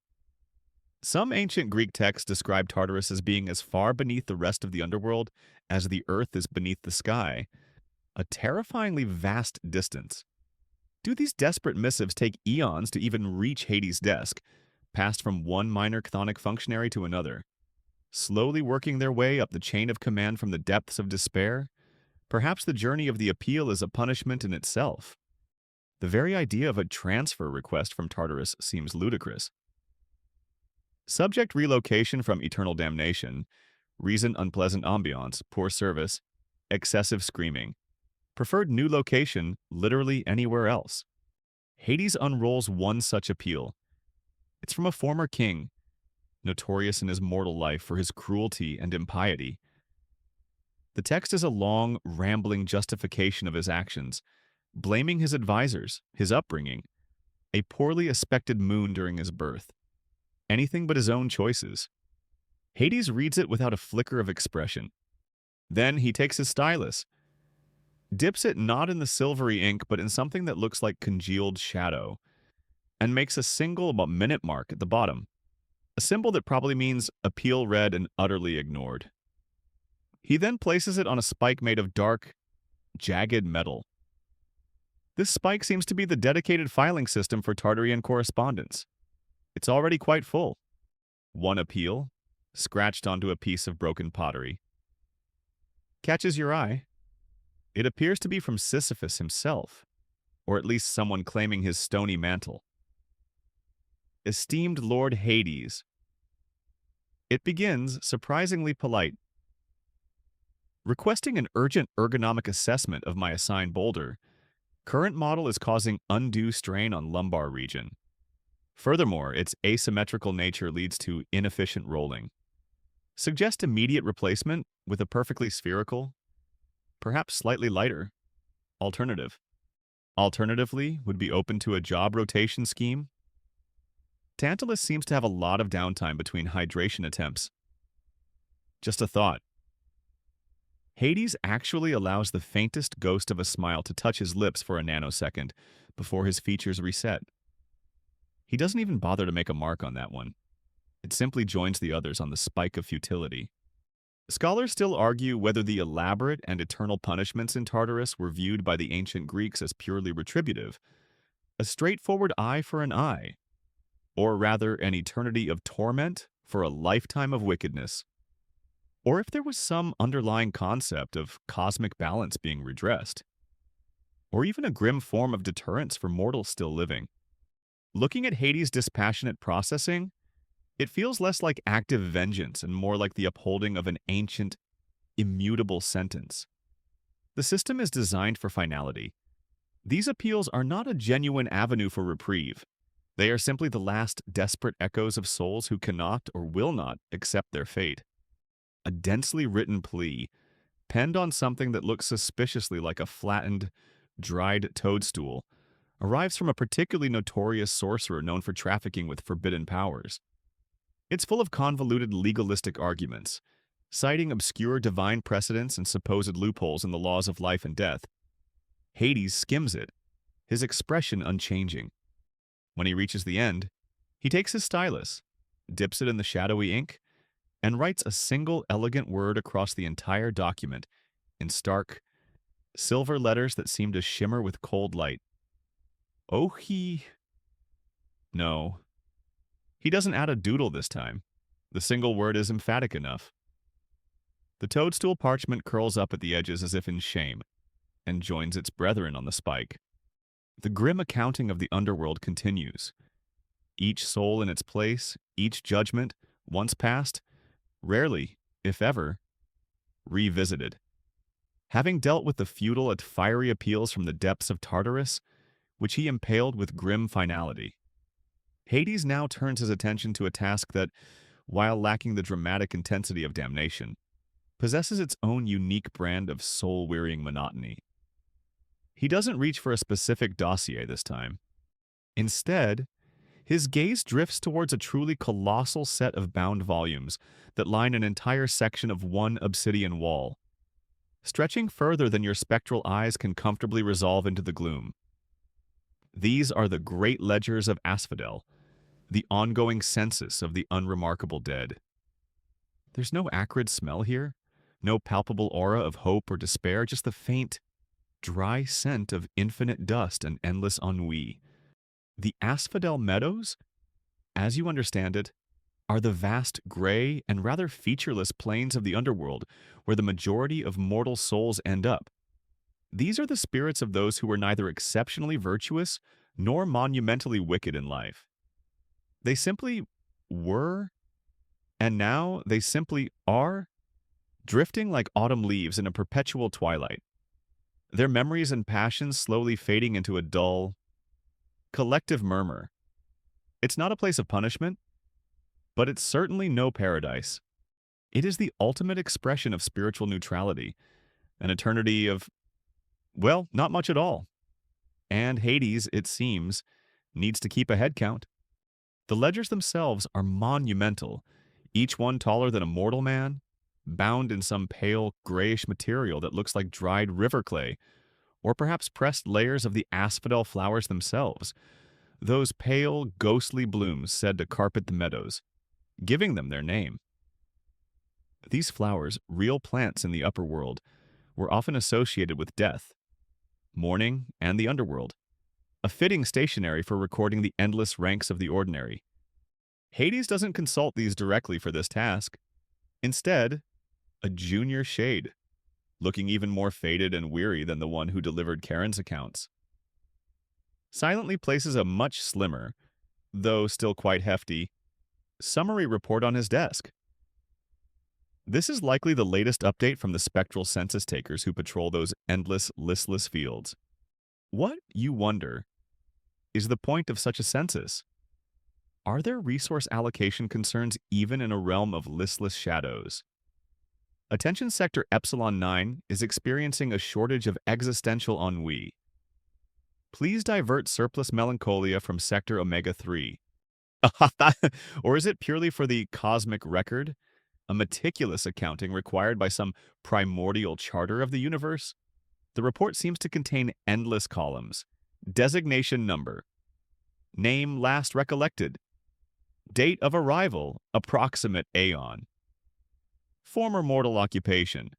[SPEAKER 1] Some ancient Greek texts describe Tartarus as being as far beneath the rest of the underworld as the earth is beneath the sky, a terrifyingly vast distance. Do these desperate missives take eons to even reach Hades' desk, passed from one minor chthonic functionary to another, slowly working their way up the chain of command from the depths of despair? Perhaps the journey of the appeal is a punishment in itself. The very idea of a transfer request from Tartarus seems ludicrous. Subject relocation from eternal damnation, reason unpleasant ambiance, poor service, excessive screaming. Preferred new location, literally anywhere else. Hades unrolls one such appeal. It's from a former king, notorious in his mortal life for his cruelty and impiety. The text is a long, rambling justification of his actions, blaming his advisors, his upbringing, a poorly aspected moon during his birth. Anything but his own choices. Hades reads it without a flicker of expression. Then he takes his stylus, dips it not in the silvery ink but in something that looks like congealed shadow, and makes a single minute mark at the bottom, a symbol that probably means appeal read and utterly ignored. He then places it on a spike made of dark, jagged metal. This spike seems to be the dedicated filing system for Tartarian correspondence. It's already quite full. One appeal, scratched onto a piece of broken pottery. Catches your eye. It appears to be from Sisyphus himself, or at least someone claiming his stony mantle. Esteemed Lord Hades. It begins surprisingly polite. Requesting an urgent ergonomic assessment of my assigned boulder, current model is causing undue strain on lumbar region. Furthermore, its asymmetrical nature leads to inefficient rolling. Suggest immediate replacement with a perfectly spherical, perhaps slightly lighter, alternative. Alternatively, would be open to a job rotation scheme. Tantalus seems to have a lot of downtime between hydration attempts. Just a thought. Hades actually allows the faintest ghost of a smile to touch his lips for a nanosecond before his features reset. He doesn't even bother to make a mark on that one. It simply joins the others on the spike of futility. Scholars still argue whether the elaborate and eternal punishments in Tartarus were viewed by the ancient Greeks as purely retributive, a straightforward eye for an eye, or rather an eternity of torment for a lifetime of wickedness, or if there was some underlying concept of cosmic balance being redressed, or even a grim form of deterrence for mortals still living. Looking at Hades' dispassionate processing, it feels less like active vengeance and more like the upholding of an ancient, immutable sentence. The system is designed for finality. These appeals are not a genuine avenue for reprieve. They are simply the last desperate echoes of souls who cannot or will not accept their fate. A densely written plea, penned on something that looks suspiciously like a flattened, dried toadstool, arrives from a particularly notorious sorcerer known for trafficking with forbidden powers. It's full of convoluted legalistic arguments, citing obscure divine precedents and supposed loopholes in the laws of life and death. Hades skims it, his expression unchanging. When he reaches the end, he takes his stylus, dips it in the shadowy ink, and writes a single elegant word across the entire document in stark, silver letters that seem to shimmer with cold light. No. He doesn't add a doodle this time. The single word is emphatic enough. The toadstool parchment curls up at the edges as if in shame, and joins its brethren on the spike. The grim accounting of the underworld continues. Each soul in its place, each judgment, once passed, rarely, if ever, revisited. Having dealt with the futile and fiery appeals from the depths of Tartarus, which he impaled with grim finality, Hades now turns his attention to a task that, while lacking the dramatic intensity of damnation, possesses its own unique brand of soul-wearying monotony. He doesn't reach for a specific dossier this time. Instead, his gaze drifts towards a truly colossal set of bound volumes that line an entire section of one obsidian wall, stretching further than your spectral eyes can comfortably resolve into the gloom. These are the great ledgers of Asphodel, the ongoing census of the unremarkable dead. There's no acrid smell here, no palpable aura of hope or despair, just the faint, dry scent of infinite dust and endless ennui. The Asphodel Meadows, as you understand it, are the vast gray and rather featureless plains of the underworld where the majority of mortal souls end up. These are the spirits of those who were neither exceptionally virtuous nor monumentally wicked in life. They simply were, and now they simply are, drifting like autumn leaves in a perpetual twilight. their memories and passions slowly fading into a dull, collective murmur. It's not a place of punishment, but it's certainly no paradise. It is the ultimate expression of spiritual neutrality, an eternity of, well, not much at all. And Hades, it seems, needs to keep a head count. The ledgers themselves are monumental, each one taller than a mortal man, bound in some pale, grayish material that looks like dried river clay, or perhaps pressed layers of the asphodel flowers themselves, those pale, ghostly blooms said to carpet the meadows, giving them their name. These flowers, real plants in the upper world, were often associated with death, mourning, and the underworld, a fitting stationery for recording the endless ranks of the ordinary. Hades doesn't consult these directly for this task. Instead, a junior shade, looking even more faded and weary than the one who delivered Charon's accounts, silently places a much slimmer, though still quite hefty, summary report on his desk. This is likely the latest update from the spectral census takers who patrol those endless, listless fields. What, you wonder, is the point of such a census? Are there resource allocation concerns even in a realm of listless shadows? Attention Sector Epsilon 9 is experiencing a shortage of existential ennui. Please divert surplus melancholia from Sector Omega 3. Or is it purely for the cosmic record? A meticulous accounting required by some primordial charter of the universe? The report seems to contain endless columns. Designation number. Name last recollected. Date of arrival, approximate aeon. Former mortal occupation,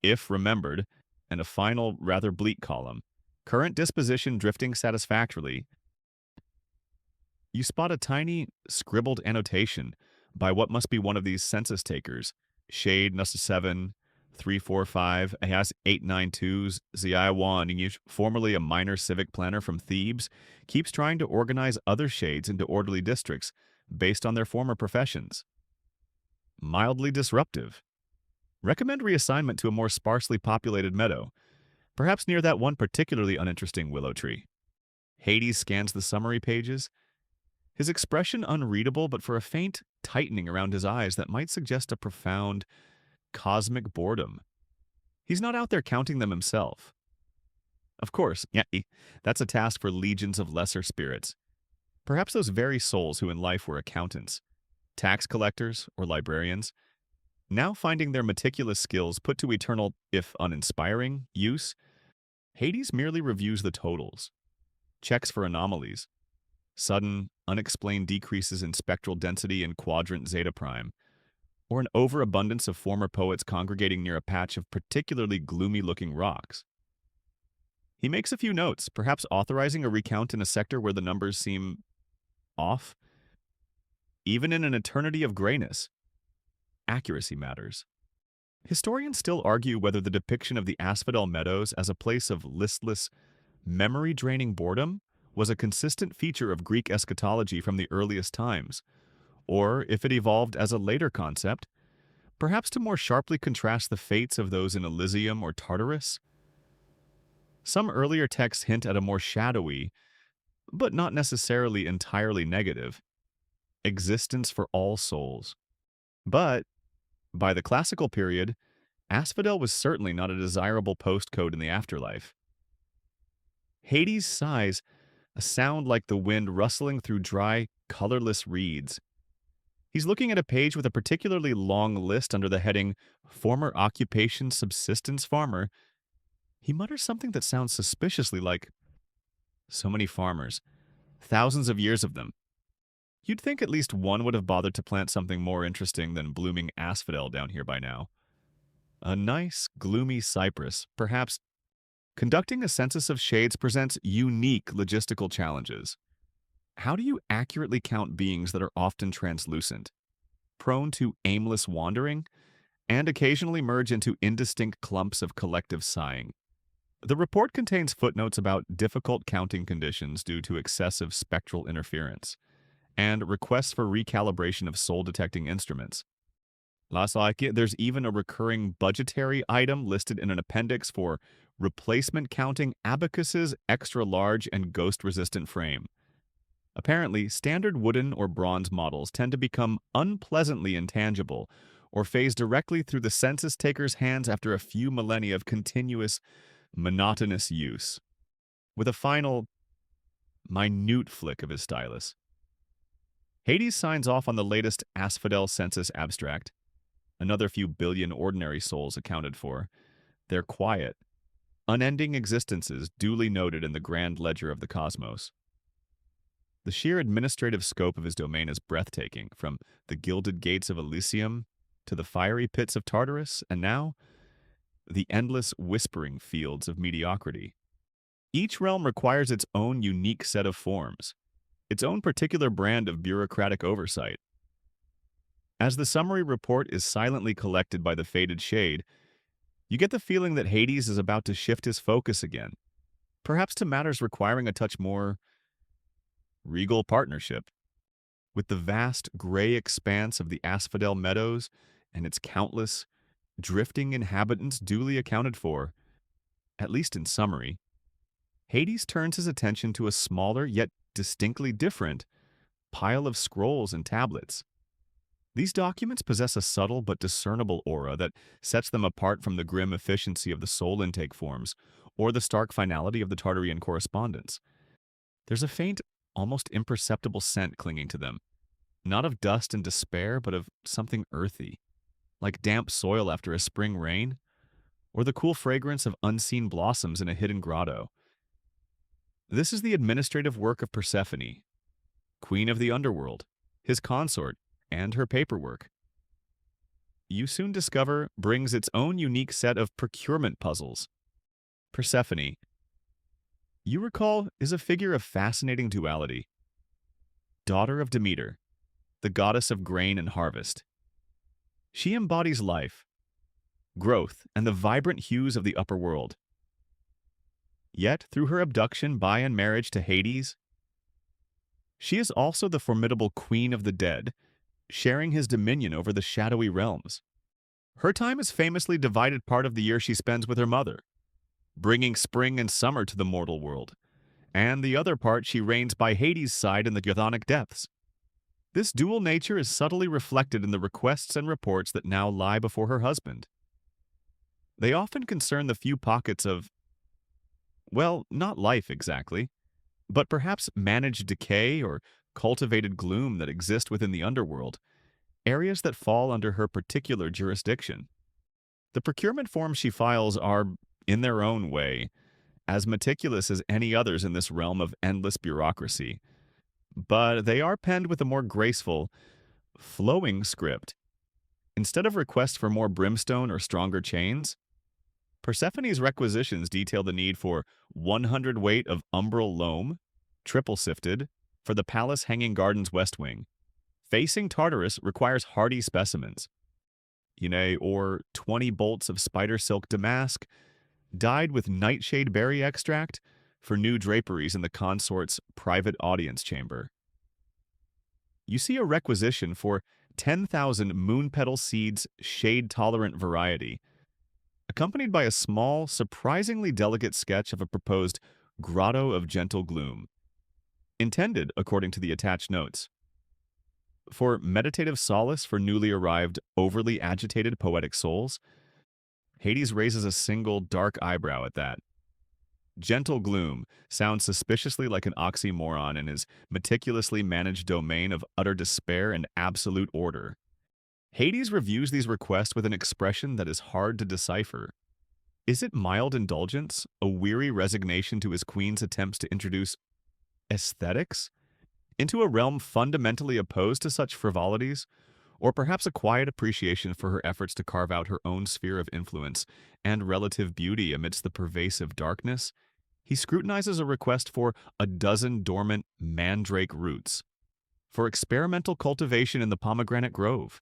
[SPEAKER 1] if remembered, and a final, rather bleak column. Current disposition drifting satisfactorily. You spot a tiny, scribbled annotation by what must be one of these census takers. Shade Nusta 7, 345, AS 892, Ziawan, formerly a minor civic planner from Thebes, keeps trying to organize other shades into orderly districts based on their former professions. Mildly disruptive. Recommend reassignment to a more sparsely populated meadow, perhaps near that one particularly uninteresting willow tree. Hades scans the summary pages, his expression unreadable but for a faint tightening around his eyes that might suggest a profound, cosmic boredom. He's not out there counting them himself. Of course, yeah, that's a task for legions of lesser spirits. Perhaps those very souls who in life were accountants, tax collectors, or librarians, now finding their meticulous skills put to eternal, if uninspiring, use. Hades merely reviews the totals, checks for anomalies, sudden, unexplained decreases in spectral density in quadrant Zeta Prime, or an overabundance of former poets congregating near a patch of particularly gloomy-looking rocks. He makes a few notes, perhaps authorizing a recount in a sector where the numbers seem off. Even in an eternity of grayness, accuracy matters. Historians still argue whether the depiction of the Asphodel Meadows as a place of listless, memory-draining boredom was a consistent feature of Greek eschatology from the earliest times, or if it evolved as a later concept, perhaps to more sharply contrast the fates of those in Elysium or Tartarus. Some earlier texts hint at a more shadowy, but not necessarily entirely negative, existence for all souls. But, by the classical period, Asphodel was certainly not a desirable postcode in the afterlife. Hades sighs, a sound like the wind rustling through dry, colorless reeds. He's looking at a page with a particularly long list under the heading Former Occupation Subsistence Farmer. He mutters something that sounds suspiciously like, so many farmers, thousands of years of them. You'd think at least one would have bothered to plant something more interesting than blooming asphodel down here by now. A nice, gloomy cypress, perhaps. Conducting a census of shades presents unique logistical challenges. How do you accurately count beings that are often translucent, prone to aimless wandering, and occasionally merge into indistinct clumps of collective sighing? The report contains footnotes about difficult counting conditions due to excessive spectral interference, and requests for recalibration of soul-detecting instruments. There's even a recurring budgetary item listed in an appendix for replacement counting abacuses, extra large and ghost-resistant frame. Apparently, standard wooden or bronze models tend to become unpleasantly intangible or phase directly through the census taker's hands after a few millennia of continuous, monotonous use. With a final, minute flick of his stylus, Hades signs off on the latest Asphodel census abstract. Another few billion ordinary souls accounted for. Their quiet, unending existences duly noted in the grand ledger of the cosmos. The sheer administrative scope of his domain is breathtaking, from the gilded gates of Elysium to the fiery pits of Tartarus, and now, the endless whispering fields of mediocrity. Each realm requires its own unique set of forms, its own particular brand of bureaucratic oversight. As the summary report is silently collected by the faded shade, you get the feeling that Hades is about to shift his focus again, perhaps to matters requiring a touch more regal partnership. With the vast gray expanse of the Asphodel Meadows and its countless, drifting inhabitants duly accounted for, at least in summary, Hades turns his attention to a smaller yet distinctly different pile of scrolls and tablets. These documents possess a subtle but discernible aura that sets them apart from the grim efficiency of the soul intake forms or the stark finality of the Tartarian correspondence. There's a faint, almost imperceptible scent clinging to them, not of dust and despair, but of something earthy, like damp soil after a spring rain, or the cool fragrance of unseen blossoms in a hidden grotto. This is the administrative work of Persephone, queen of the Underworld, his consort, and her paperwork. You soon discover brings its own unique set of procurement puzzles. Persephone, you recall, is a figure of fascinating duality. Daughter of Demeter, the goddess of grain and harvest. She embodies life, growth, and the vibrant hues of the upper world. Yet, through her abduction by and marriage to Hades, she is also the formidable queen of the dead, sharing his dominion over the shadowy realms. Her time is famously divided part of the year she spends with her mother, bringing spring and summer to the mortal world, and the other part she reigns by Hades' side in the chthonic depths. This dual nature is subtly reflected in the requests and reports that now lie before her husband. They often concern the few pockets of, well, not life exactly, but perhaps managed decay or cultivated gloom that exist within the underworld, areas that fall under her particular jurisdiction. The procurement forms she files are, in their own way, as meticulous as any others in this realm of endless bureaucracy, but they are penned with a more graceful, flowing script. Instead of requests for more brimstone or stronger chains, Persephone's requisitions detail the need for 100 weight of umbral loam, triple sifted, for the palace hanging garden's west wing. Facing Tartarus requires hardy specimens, or 20 bolts of spider silk damask, dyed with nightshade berry extract for new draperies in the consort's private audience chamber. You see a requisition for 10,000 moon petal seeds shade-tolerant variety, accompanied by a small, surprisingly delicate sketch of a proposed grotto of gentle gloom, intended, according to the attached notes, for meditative solace for newly arrived, overly agitated poetic souls. Hades raises a single dark eyebrow at that. Gentle gloom sounds suspiciously like an oxymoron in his meticulously managed domain of utter despair and absolute order. Hades reviews these requests with an expression that is hard to decipher. Is it mild indulgence, a weary resignation to his queen's attempts to introduce aesthetics into a realm fundamentally opposed to such frivolities, or perhaps a quiet appreciation for her efforts to carve out her own sphere of influence and relative beauty amidst the pervasive darkness? He scrutinizes a request for a dozen dormant mandrake roots, for experimental cultivation in the pomegranate grove.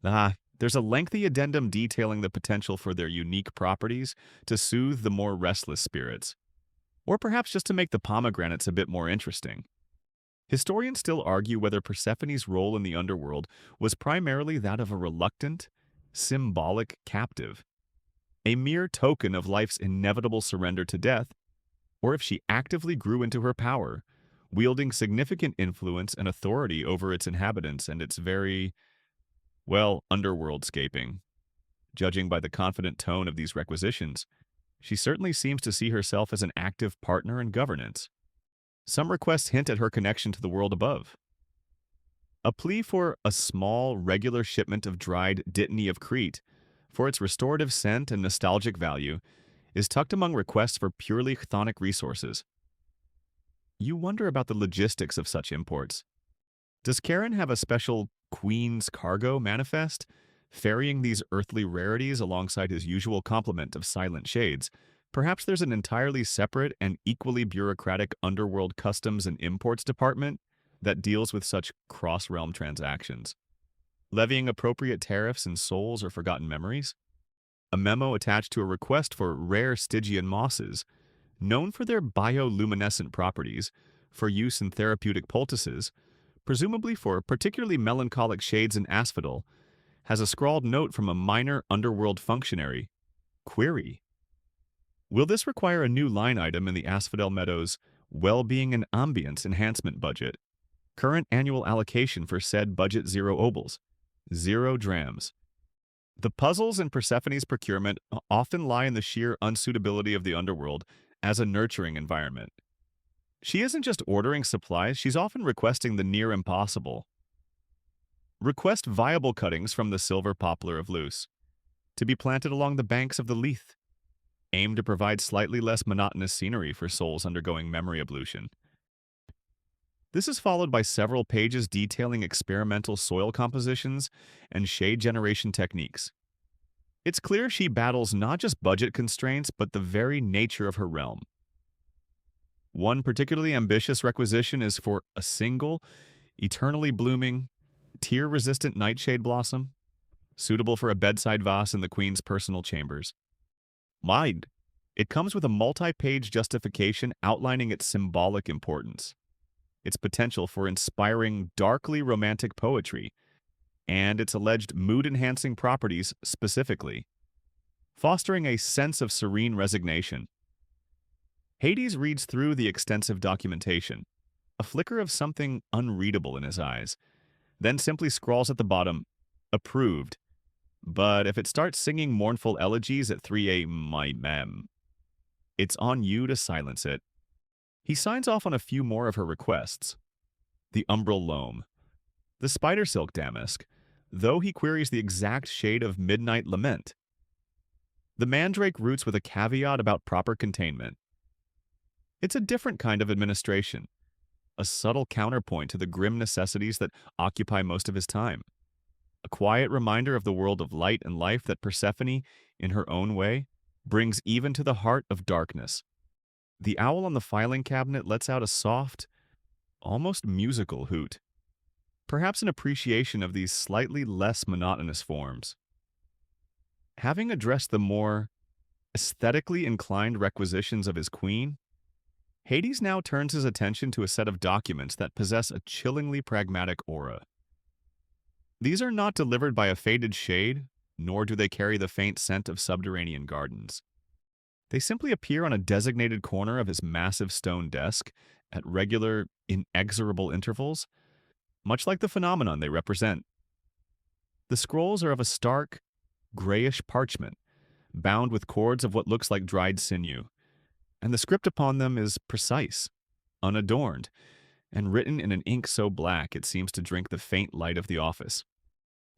[SPEAKER 1] There's a lengthy addendum detailing the potential for their unique properties to soothe the more restless spirits, or perhaps just to make the pomegranates a bit more interesting. Historians still argue whether Persephone's role in the underworld was primarily that of a reluctant, symbolic captive, a mere token of life's inevitable surrender to death, or if she actively grew into her power, wielding significant influence and authority over its inhabitants and its very, well, underworldscaping. Judging by the confident tone of these requisitions, she certainly seems to see herself as an active partner in governance. Some requests hint at her connection to the world above. A plea for a small, regular shipment of dried dittany of Crete, for its restorative scent and nostalgic value, is tucked among requests for purely chthonic resources. You wonder about the logistics of such imports. Does Charon have a special Queen's Cargo manifest, ferrying these earthly rarities alongside his usual complement of silent shades? Perhaps there's an entirely separate and equally bureaucratic underworld customs and imports department that deals with such cross-realm transactions, levying appropriate tariffs in souls or forgotten memories. A memo attached to a request for rare Stygian mosses, known for their bioluminescent properties, for use in therapeutic poultices, presumably for particularly melancholic shades in asphodel, has a scrawled note from a minor underworld functionary. Query: will this require a new line item in the Asphodel Meadows Well-being and Ambience Enhancement Budget? Current annual allocation for said budget 0 obols, 0 drams. The puzzles in Persephone's procurement often lie in the sheer unsuitability of the underworld as a nurturing environment. She isn't just ordering supplies, she's often requesting the near impossible. Request viable cuttings from the silver poplar of Luce, to be planted along the banks of the Leith. Aim to provide slightly less monotonous scenery for souls undergoing memory ablution. This is followed by several pages detailing experimental soil compositions and shade generation techniques. It's clear she battles not just budget constraints, but the very nature of her realm. One particularly ambitious requisition is for a single, eternally blooming, tear-resistant nightshade blossom, suitable for a bedside vase in the Queen's personal chambers. Mind, it comes with a multi-page justification outlining its symbolic importance, its potential for inspiring darkly romantic poetry, and its alleged mood-enhancing properties specifically, fostering a sense of serene resignation. Hades reads through the extensive documentation, a flicker of something unreadable in his eyes, then simply scrawls at the bottom, approved. But if it starts singing mournful elegies at 3 a.m., my ma'am, it's on you to silence it. He signs off on a few more of her requests. The umbral loam, the spider silk damask, though he queries the exact shade of midnight lament. The mandrake roots with a caveat about proper containment. It's a different kind of administration, a subtle counterpoint to the grim necessities that occupy most of his time. A quiet reminder of the world of light and life that Persephone, in her own way, brings even to the heart of darkness. The owl on the filing cabinet lets out a soft, almost musical hoot, perhaps an appreciation of these slightly less monotonous forms. Having addressed the more aesthetically inclined requisitions of his queen, Hades now turns his attention to a set of documents that possess a chillingly pragmatic aura. These are not delivered by a faded shade, nor do they carry the faint scent of subterranean gardens. They simply appear on a designated corner of his massive stone desk at regular, inexorable intervals, much like the phenomenon they represent. The scrolls are of a stark, grayish parchment, bound with cords of what looks like dried sinew, and the script upon them is precise, unadorned, and written in an ink so black it seems to drink the faint light of the office.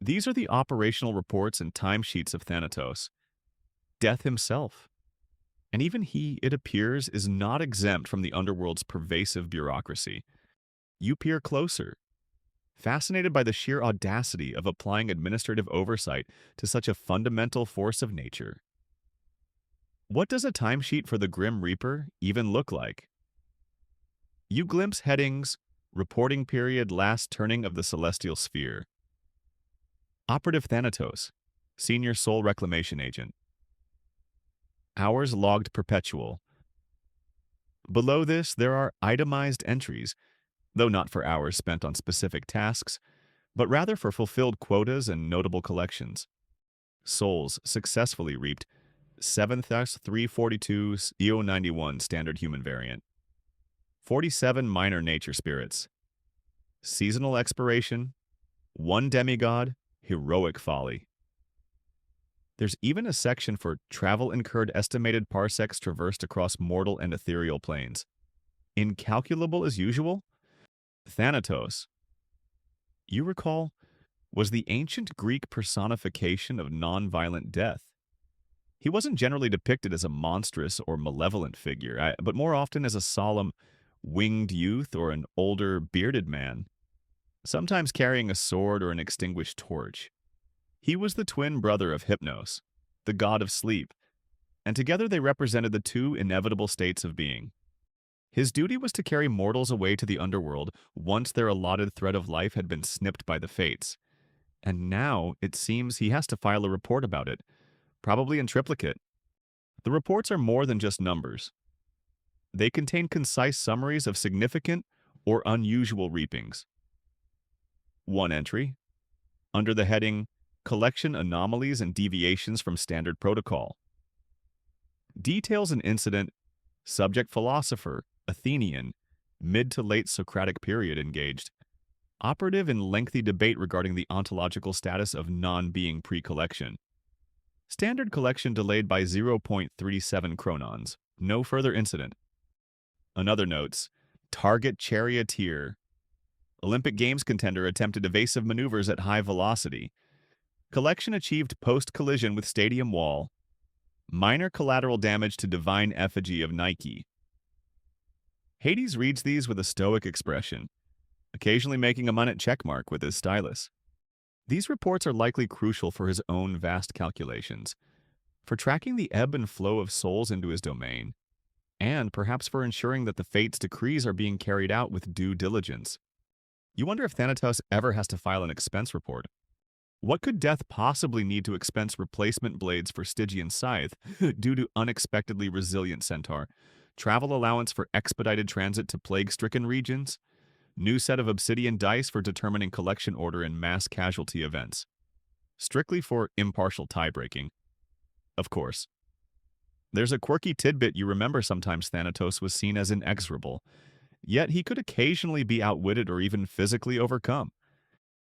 [SPEAKER 1] These are the operational reports and timesheets of Thanatos, Death himself. And even he, it appears, is not exempt from the underworld's pervasive bureaucracy. You peer closer, fascinated by the sheer audacity of applying administrative oversight to such a fundamental force of nature. What does a timesheet for the Grim Reaper even look like? You glimpse headings, reporting period, last turning of the celestial sphere. Operative Thanatos, Senior Soul Reclamation Agent. Hours logged perpetual. Below this, there are itemized entries, though not for hours spent on specific tasks, but rather for fulfilled quotas and notable collections. Souls successfully reaped, 7th S342 EO91 standard human variant. 47 minor nature spirits. Seasonal expiration. 1 demigod, heroic folly. There's even a section for travel incurred estimated parsecs traversed across mortal and ethereal planes. Incalculable as usual? Thanatos, you recall, was the ancient Greek personification of non-violent death. He wasn't generally depicted as a monstrous or malevolent figure, but more often as a solemn, winged youth or an older, bearded man, sometimes carrying a sword or an extinguished torch. He was the twin brother of Hypnos, the god of sleep, and together they represented the two inevitable states of being. His duty was to carry mortals away to the underworld once their allotted thread of life had been snipped by the fates. And now it seems he has to file a report about it, probably in triplicate. The reports are more than just numbers. They contain concise summaries of significant or unusual reapings. One entry, under the heading, Collection Anomalies and Deviations from Standard Protocol. Details an incident, subject philosopher, Athenian, mid to late Socratic period engaged, operative in lengthy debate regarding the ontological status of non-being pre-collection. Standard collection delayed by 0.37 chronons. No further incident. Another notes, target charioteer. Olympic Games contender attempted evasive maneuvers at high velocity. Collection achieved post-collision with stadium wall. Minor collateral damage to divine effigy of Nike. Hades reads these with a stoic expression, occasionally making a minute checkmark with his stylus. These reports are likely crucial for his own vast calculations, for tracking the ebb and flow of souls into his domain, and perhaps for ensuring that the fate's decrees are being carried out with due diligence. You wonder if Thanatos ever has to file an expense report. What could death possibly need to expense replacement blades for Stygian scythe due to unexpectedly resilient centaur, travel allowance for expedited transit to plague-stricken regions, new set of obsidian dice for determining collection order in mass casualty events, strictly for impartial tie-breaking. Of course. There's a quirky tidbit you remember sometimes Thanatos was seen as inexorable, yet he could occasionally be outwitted or even physically overcome.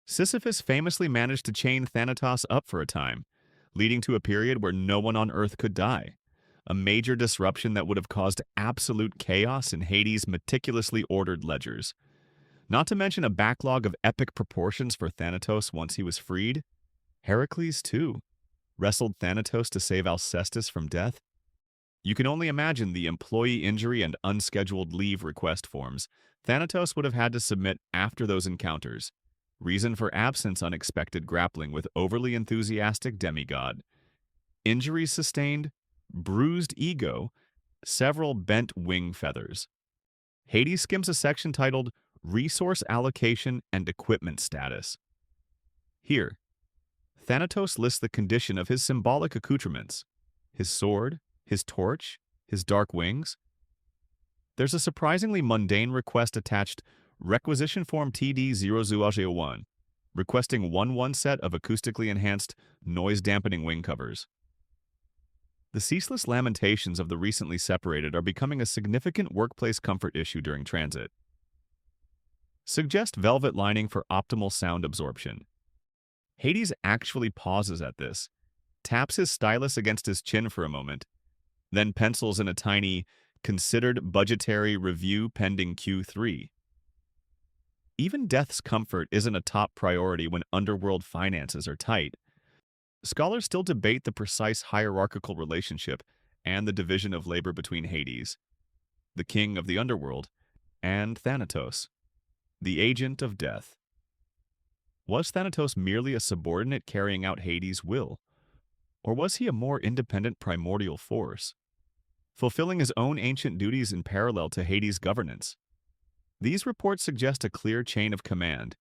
[SPEAKER 1] Sisyphus famously managed to chain Thanatos up for a time, leading to a period where no one on Earth could die, a major disruption that would have caused absolute chaos in Hades' meticulously ordered ledgers. Not to mention a backlog of epic proportions for Thanatos once he was freed. Heracles, too, wrestled Thanatos to save Alcestis from death. You can only imagine the employee injury and unscheduled leave request forms Thanatos would have had to submit after those encounters. Reason for absence: unexpected grappling with overly enthusiastic demigod. Injuries sustained, bruised ego, several bent wing feathers. Hades skims a section titled Resource Allocation and Equipment Status. Here, Thanatos lists the condition of his symbolic accoutrements, his sword, his torch, his dark wings. There's a surprisingly mundane request attached, Requisition Form TD0001, requesting 1 set of acoustically enhanced, noise-dampening wing covers. The ceaseless lamentations of the recently separated are becoming a significant workplace comfort issue during transit. Suggest velvet lining for optimal sound absorption. Hades actually pauses at this, taps his stylus against his chin for a moment, then pencils in a tiny, considered budgetary review pending Q3. Even death's comfort isn't a top priority when underworld finances are tight. Scholars still debate the precise hierarchical relationship and the division of labor between Hades, the king of the underworld, and Thanatos, the agent of death. Was Thanatos merely a subordinate carrying out Hades' will? Or was he a more independent primordial force, fulfilling his own ancient duties in parallel to Hades' governance? These reports suggest a clear chain of command,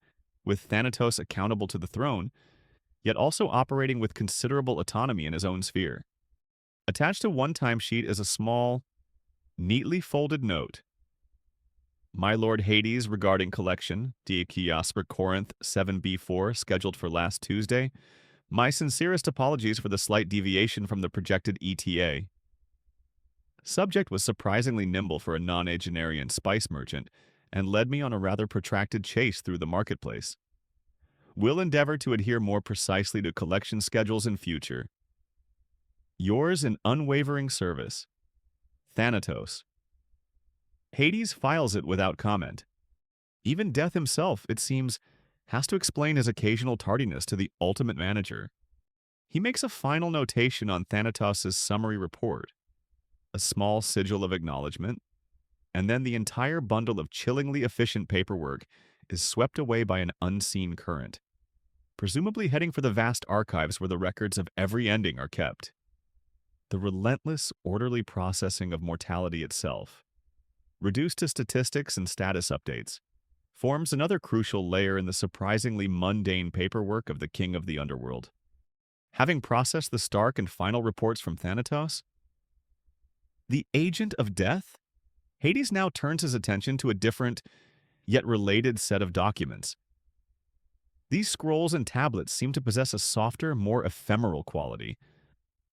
[SPEAKER 1] with Thanatos accountable to the throne, yet also operating with considerable autonomy in his own sphere. Attached to one timesheet is a small, neatly folded note. My Lord Hades regarding collection, Diakios for Corinth 7B4, scheduled for last Tuesday. My sincerest apologies for the slight deviation from the projected ETA. Subject was surprisingly nimble for a nonagenarian spice merchant and led me on a rather protracted chase through the marketplace. Will endeavor to adhere more precisely to collection schedules in future. Yours in unwavering service, Thanatos. Hades files it without comment. Even Death himself, it seems, has to explain his occasional tardiness to the ultimate manager. He makes a final notation on Thanatos' summary report, a small sigil of acknowledgement, and then the entire bundle of chillingly efficient paperwork is swept away by an unseen current, presumably heading for the vast archives where the records of every ending are kept. The relentless, orderly processing of mortality itself, reduced to statistics and status updates, forms another crucial layer in the surprisingly mundane paperwork of the King of the Underworld. Having processed the stark and final reports from Thanatos, the agent of death, Hades now turns his attention to a different, yet related set of documents. These scrolls and tablets seem to possess a softer, more ephemeral quality.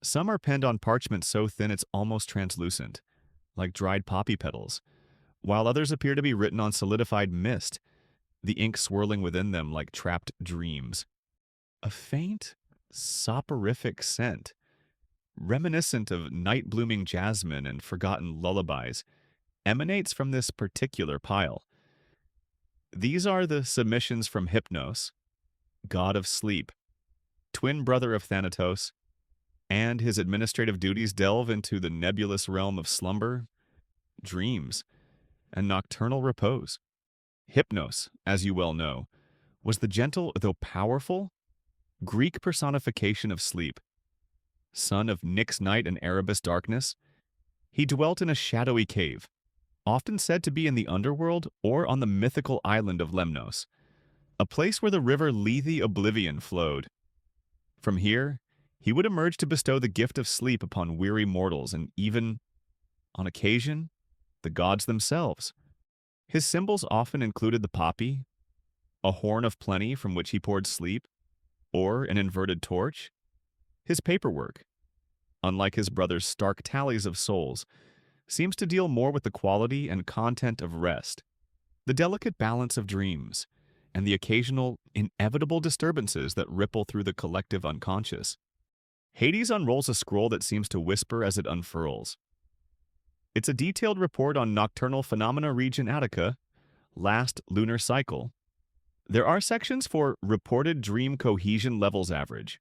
[SPEAKER 1] Some are penned on parchment so thin it's almost translucent, like dried poppy petals, while others appear to be written on solidified mist, the ink swirling within them like trapped dreams. A faint, soporific scent, reminiscent of night-blooming jasmine and forgotten lullabies, emanates from this particular pile. These are the submissions from Hypnos, god of sleep, twin brother of Thanatos, and his administrative duties delve into the nebulous realm of slumber, dreams, and nocturnal repose. Hypnos, as you well know, was the gentle, though powerful, Greek personification of sleep. Son of Nyx night and Erebus darkness, he dwelt in a shadowy cave, often said to be in the underworld or on the mythical island of Lemnos, a place where the river Lethe Oblivion flowed. From here, he would emerge to bestow the gift of sleep upon weary mortals and even, on occasion, the gods themselves. His symbols often included the poppy, a horn of plenty from which he poured sleep, or an inverted torch. His paperwork, unlike his brother's stark tallies of souls, seems to deal more with the quality and content of rest, the delicate balance of dreams, and the occasional, inevitable disturbances that ripple through the collective unconscious. Hades unrolls a scroll that seems to whisper as it unfurls. It's a detailed report on nocturnal phenomena region Attica, last lunar cycle. There are sections for reported dream cohesion levels average,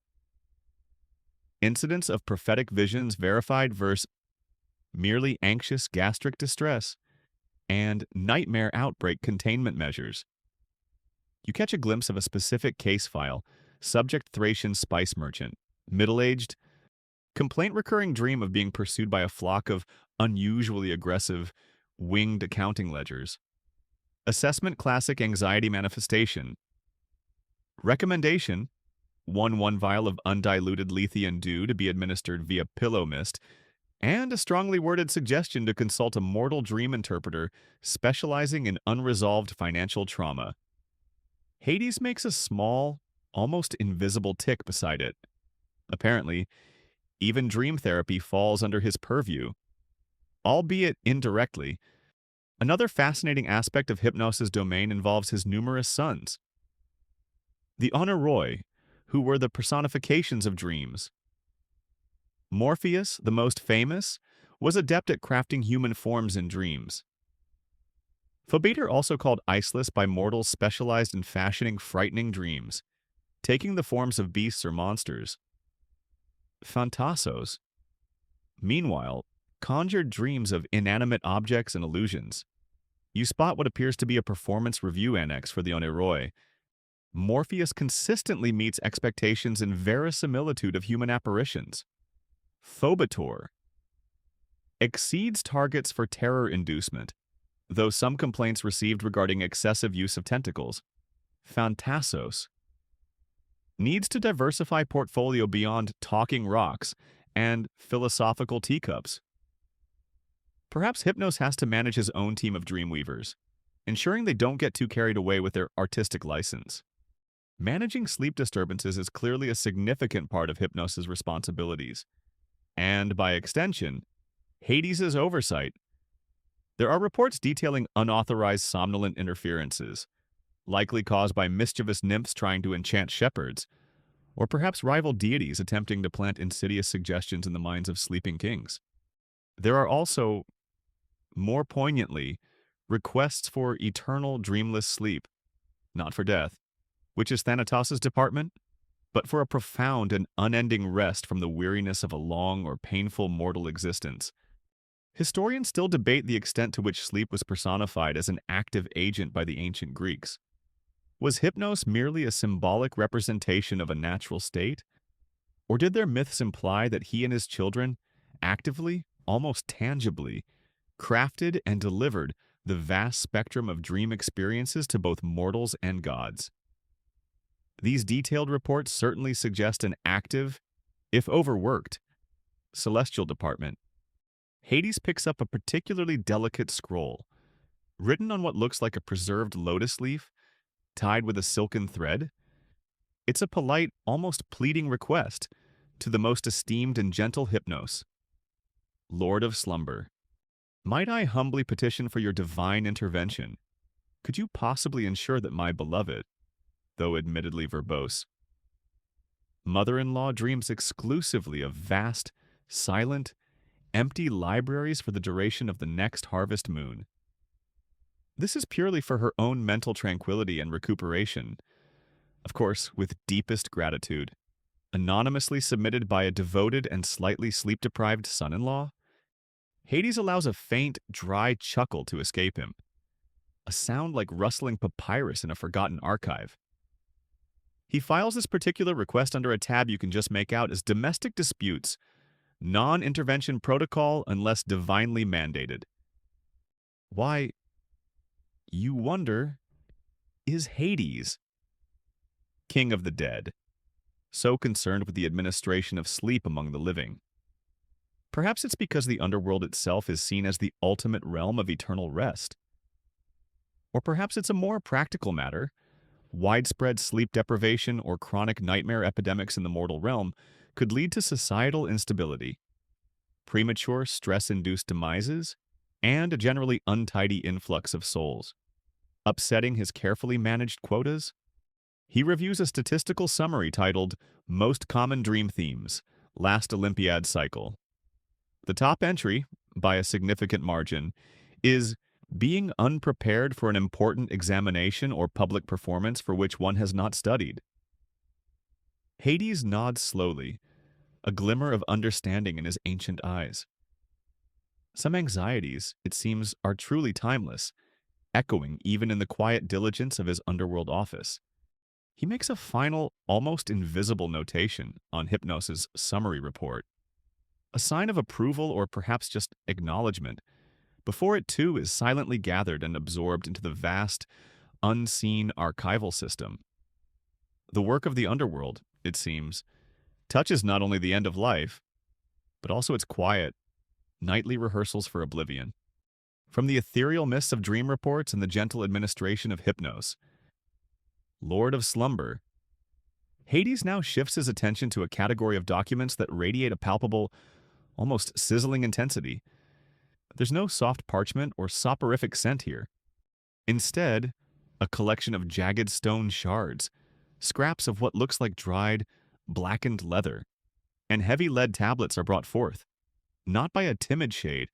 [SPEAKER 1] incidents of prophetic visions verified versus merely anxious gastric distress, and nightmare outbreak containment measures. You catch a glimpse of a specific case file, subject Thracian spice merchant, middle-aged, complaint recurring dream of being pursued by a flock of unusually aggressive, winged accounting ledgers. Assessment classic anxiety manifestation. Recommendation: 1 vial of undiluted Lethean dew to be administered via pillow mist, and a strongly worded suggestion to consult a mortal dream interpreter specializing in unresolved financial trauma. Hades makes a small, almost invisible tick beside it. Apparently, even dream therapy falls under his purview, albeit indirectly. Another fascinating aspect of Hypnos' domain involves his numerous sons, the Honoroi, who were the personifications of dreams. Morpheus, the most famous, was adept at crafting human forms in dreams. Phobeater, also called Iceless by mortals, specialized in fashioning frightening dreams, taking the forms of beasts or monsters. Phantasos, meanwhile, conjured dreams of inanimate objects and illusions. You spot what appears to be a performance review annex for the Honoroi. Morpheus consistently meets expectations in verisimilitude of human apparitions. Phobator exceeds targets for terror inducement, though some complaints received regarding excessive use of tentacles. Phantasos needs to diversify portfolio beyond talking rocks and philosophical teacups. Perhaps Hypnos has to manage his own team of dreamweavers, ensuring they don't get too carried away with their artistic license. Managing sleep disturbances is clearly a significant part of hypnosis responsibilities, and by extension, Hades' oversight. There are reports detailing unauthorized somnolent interferences, likely caused by mischievous nymphs trying to enchant shepherds, or perhaps rival deities attempting to plant insidious suggestions in the minds of sleeping kings. There are also, more poignantly, requests for eternal dreamless sleep, not for death, which is Thanatos' department, but for a profound and unending rest from the weariness of a long or painful mortal existence. Historians still debate the extent to which sleep was personified as an active agent by the ancient Greeks. Was Hypnos merely a symbolic representation of a natural state? Or did their myths imply that he and his children actively, almost tangibly, crafted and delivered the vast spectrum of dream experiences to both mortals and gods? These detailed reports certainly suggest an active, if overworked, celestial department. Hades picks up a particularly delicate scroll, written on what looks like a preserved lotus leaf, tied with a silken thread. It's a polite, almost pleading request to the most esteemed and gentle Hypnos, Lord of Slumber. Might I humbly petition for your divine intervention? Could you possibly ensure that my beloved, though admittedly verbose, mother-in-law dreams exclusively of vast, silent, empty libraries for the duration of the next harvest moon? This is purely for her own mental tranquility and recuperation, of course, with deepest gratitude. Anonymously submitted by a devoted and slightly sleep-deprived son-in-law, Hades allows a faint, dry chuckle to escape him, a sound like rustling papyrus in a forgotten archive. He files this particular request under a tab you can just make out as domestic disputes, non-intervention protocol unless divinely mandated. Why, you wonder, is Hades, king of the dead, so concerned with the administration of sleep among the living? Perhaps it's because the underworld itself is seen as the ultimate realm of eternal rest. Or perhaps it's a more practical matter. Widespread sleep deprivation or chronic nightmare epidemics in the mortal realm could lead to societal instability, premature stress-induced demises, and a generally untidy influx of souls. Upsetting his carefully managed quotas, he reviews a statistical summary titled Most Common Dream Themes, Last Olympiad Cycle. The top entry, by a significant margin, is being unprepared for an important examination or public performance for which one has not studied. Hades nods slowly, a glimmer of understanding in his ancient eyes. Some anxieties, it seems, are truly timeless, echoing even in the quiet diligence of his underworld office. He makes a final, almost invisible notation on Hypnos' summary report, a sign of approval or perhaps just acknowledgement, before it too is silently gathered and absorbed into the vast, unseen archival system. The work of the underworld, it seems, touches not only the end of life, but also its quiet, nightly rehearsals for oblivion. From the ethereal mists of dream reports and the gentle administration of Hypnos, Lord of Slumber, Hades now shifts his attention to a category of documents that radiate a palpable, almost sizzling intensity. There's no soft parchment or soporific scent here. Instead, a collection of jagged stone shards, scraps of what looks like dried, blackened leather, and heavy lead tablets are brought forth, not by a timid shade,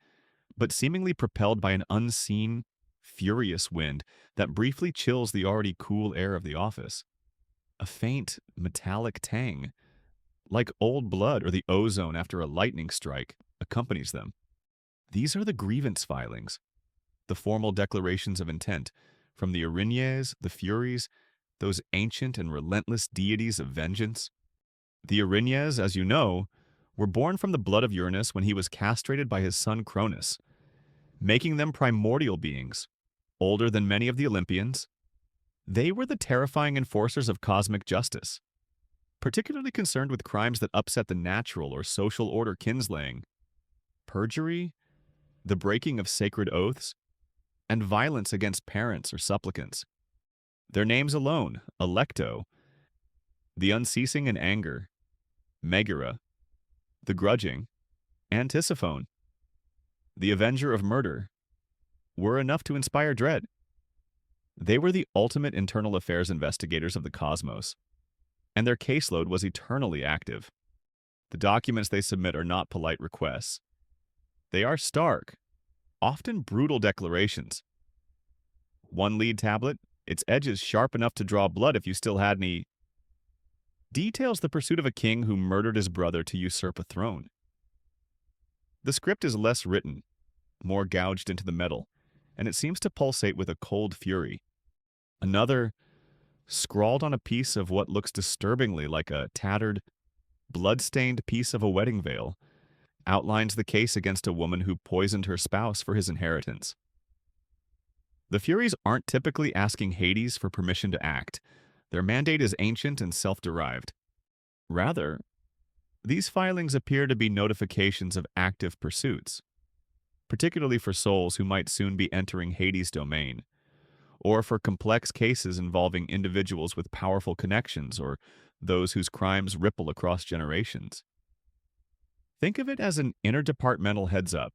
[SPEAKER 1] but seemingly propelled by an unseen, furious wind that briefly chills the already cool air of the office. A faint, metallic tang, like old blood or the ozone after a lightning strike, accompanies them. These are the grievance filings, the formal declarations of intent from the Erinyes, the Furies, those ancient and relentless deities of vengeance. The Erinyes, as you know, were born from the blood of Uranus when he was castrated by his son Cronus, making them primordial beings, older than many of the Olympians. They were the terrifying enforcers of cosmic justice, particularly concerned with crimes that upset the natural or social order kinslaying, perjury, the breaking of sacred oaths, and violence against parents or supplicants. Their names alone, Electo, The unceasing in anger, Megara, the grudging, and Tisiphone, the avenger of murder, were enough to inspire dread. They were the ultimate internal affairs investigators of the cosmos, and their caseload was eternally active. The documents they submit are not polite requests. They are stark, often brutal declarations. One lead tablet, its edges sharp enough to draw blood if you still had any, details the pursuit of a king who murdered his brother to usurp a throne. The script is less written, more gouged into the metal, and it seems to pulsate with a cold fury. Another, scrawled on a piece of what looks disturbingly like a tattered, blood-stained piece of a wedding veil, outlines the case against a woman who poisoned her spouse for his inheritance. The Furies aren't typically asking Hades for permission to act. Their mandate is ancient and self-derived. Rather, these filings appear to be notifications of active pursuits, particularly for souls who might soon be entering Hades' domain, or for complex cases involving individuals with powerful connections or those whose crimes ripple across generations. Think of it as an interdepartmental heads-up.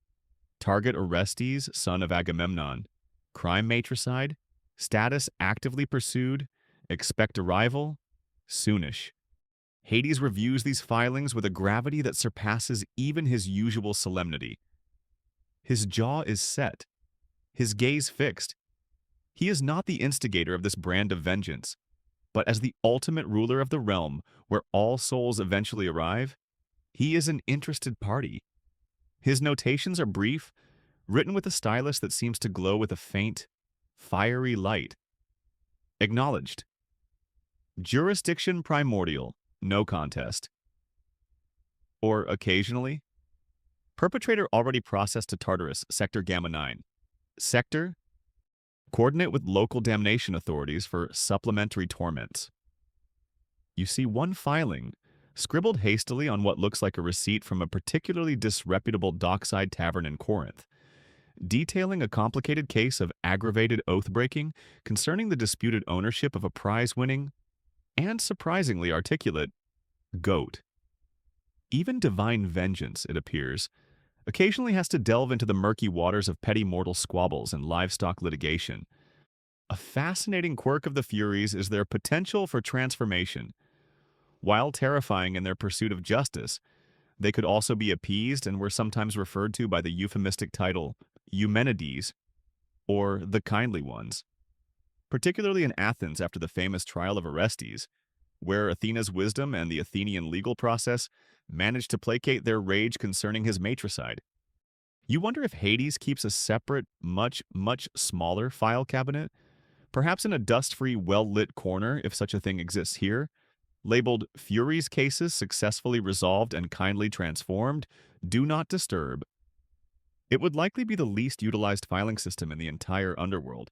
[SPEAKER 1] Target Orestes, son of Agamemnon. Crime matricide. Status actively pursued. Expect arrival. Soonish. Hades reviews these filings with a gravity that surpasses even his usual solemnity. His jaw is set. His gaze fixed. He is not the instigator of this brand of vengeance, but as the ultimate ruler of the realm where all souls eventually arrive, he is an interested party. His notations are brief, written with a stylus that seems to glow with a faint, fiery light. Acknowledged. Jurisdiction primordial, no contest. Or occasionally, perpetrator already processed to Tartarus, Sector Gamma 9. Sector, coordinate with local damnation authorities for supplementary torments. You see one filing, scribbled hastily on what looks like a receipt from a particularly disreputable dockside tavern in Corinth, detailing a complicated case of aggravated oath-breaking concerning the disputed ownership of a prize-winning, and surprisingly articulate, goat. Even divine vengeance, it appears, occasionally has to delve into the murky waters of petty mortal squabbles and livestock litigation. A fascinating quirk of the Furies is their potential for transformation. While terrifying in their pursuit of justice, they could also be appeased and were sometimes referred to by the euphemistic title Eumenides, or the kindly ones. Particularly in Athens after the famous trial of Orestes, where Athena's wisdom and the Athenian legal process managed to placate their rage concerning his matricide. You wonder if Hades keeps a separate, much smaller file cabinet, perhaps in a dust-free, well-lit corner, if such a thing exists here, labeled Furies Cases Successfully Resolved and Kindly Transformed, Do Not Disturb. It would likely be the least utilized filing system in the entire Underworld.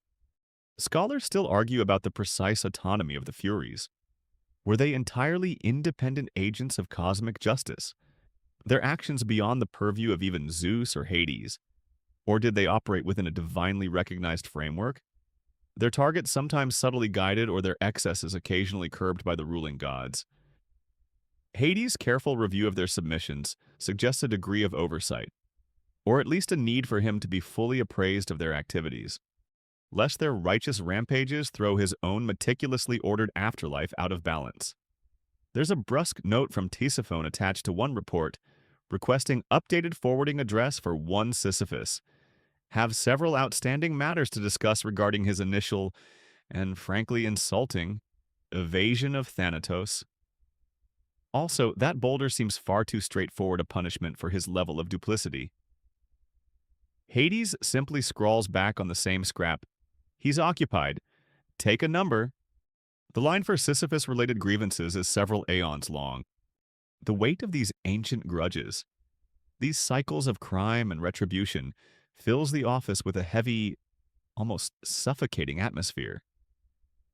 [SPEAKER 1] Scholars still argue about the precise autonomy of the Furies. Were they entirely independent agents of cosmic justice? Their actions beyond the purview of even Zeus or Hades? Or did they operate within a divinely recognized framework? Their targets sometimes subtly guided or their excesses occasionally curbed by the ruling gods. Hades' careful review of their submissions suggests a degree of oversight, or at least a need for him to be fully appraised of their activities, lest their righteous rampages throw his own meticulously ordered afterlife out of balance. There's a brusque note from Tisiphone attached to one report, requesting updated forwarding address for one Sisyphus. Have several outstanding matters to discuss regarding his initial, and frankly insulting, evasion of Thanatos. Also, that boulder seems far too straightforward a punishment for his level of duplicity. Hades simply scrawls back on the same scrap, "He's occupied. Take a number." The line for Sisyphus-related grievances is several aeons long. The weight of these ancient grudges, these cycles of crime and retribution, fills the office with a heavy, almost suffocating atmosphere.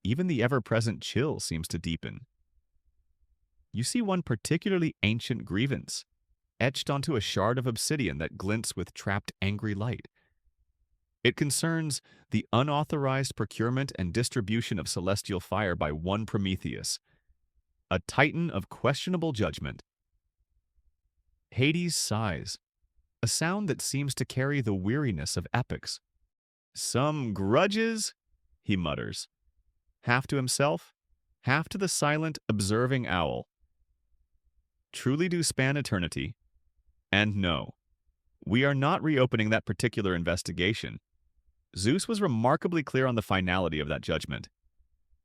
[SPEAKER 1] Even the ever-present chill seems to deepen. You see one particularly ancient grievance, etched onto a shard of obsidian that glints with trapped angry light. It concerns the unauthorized procurement and distribution of celestial fire by one Prometheus. a titan of questionable judgment. Hades sighs, a sound that seems to carry the weariness of epics. Some grudges, he mutters, half to himself, half to the silent, observing owl. Truly do span eternity. And no, we are not reopening that particular investigation. Zeus was remarkably clear on the finality of that judgment,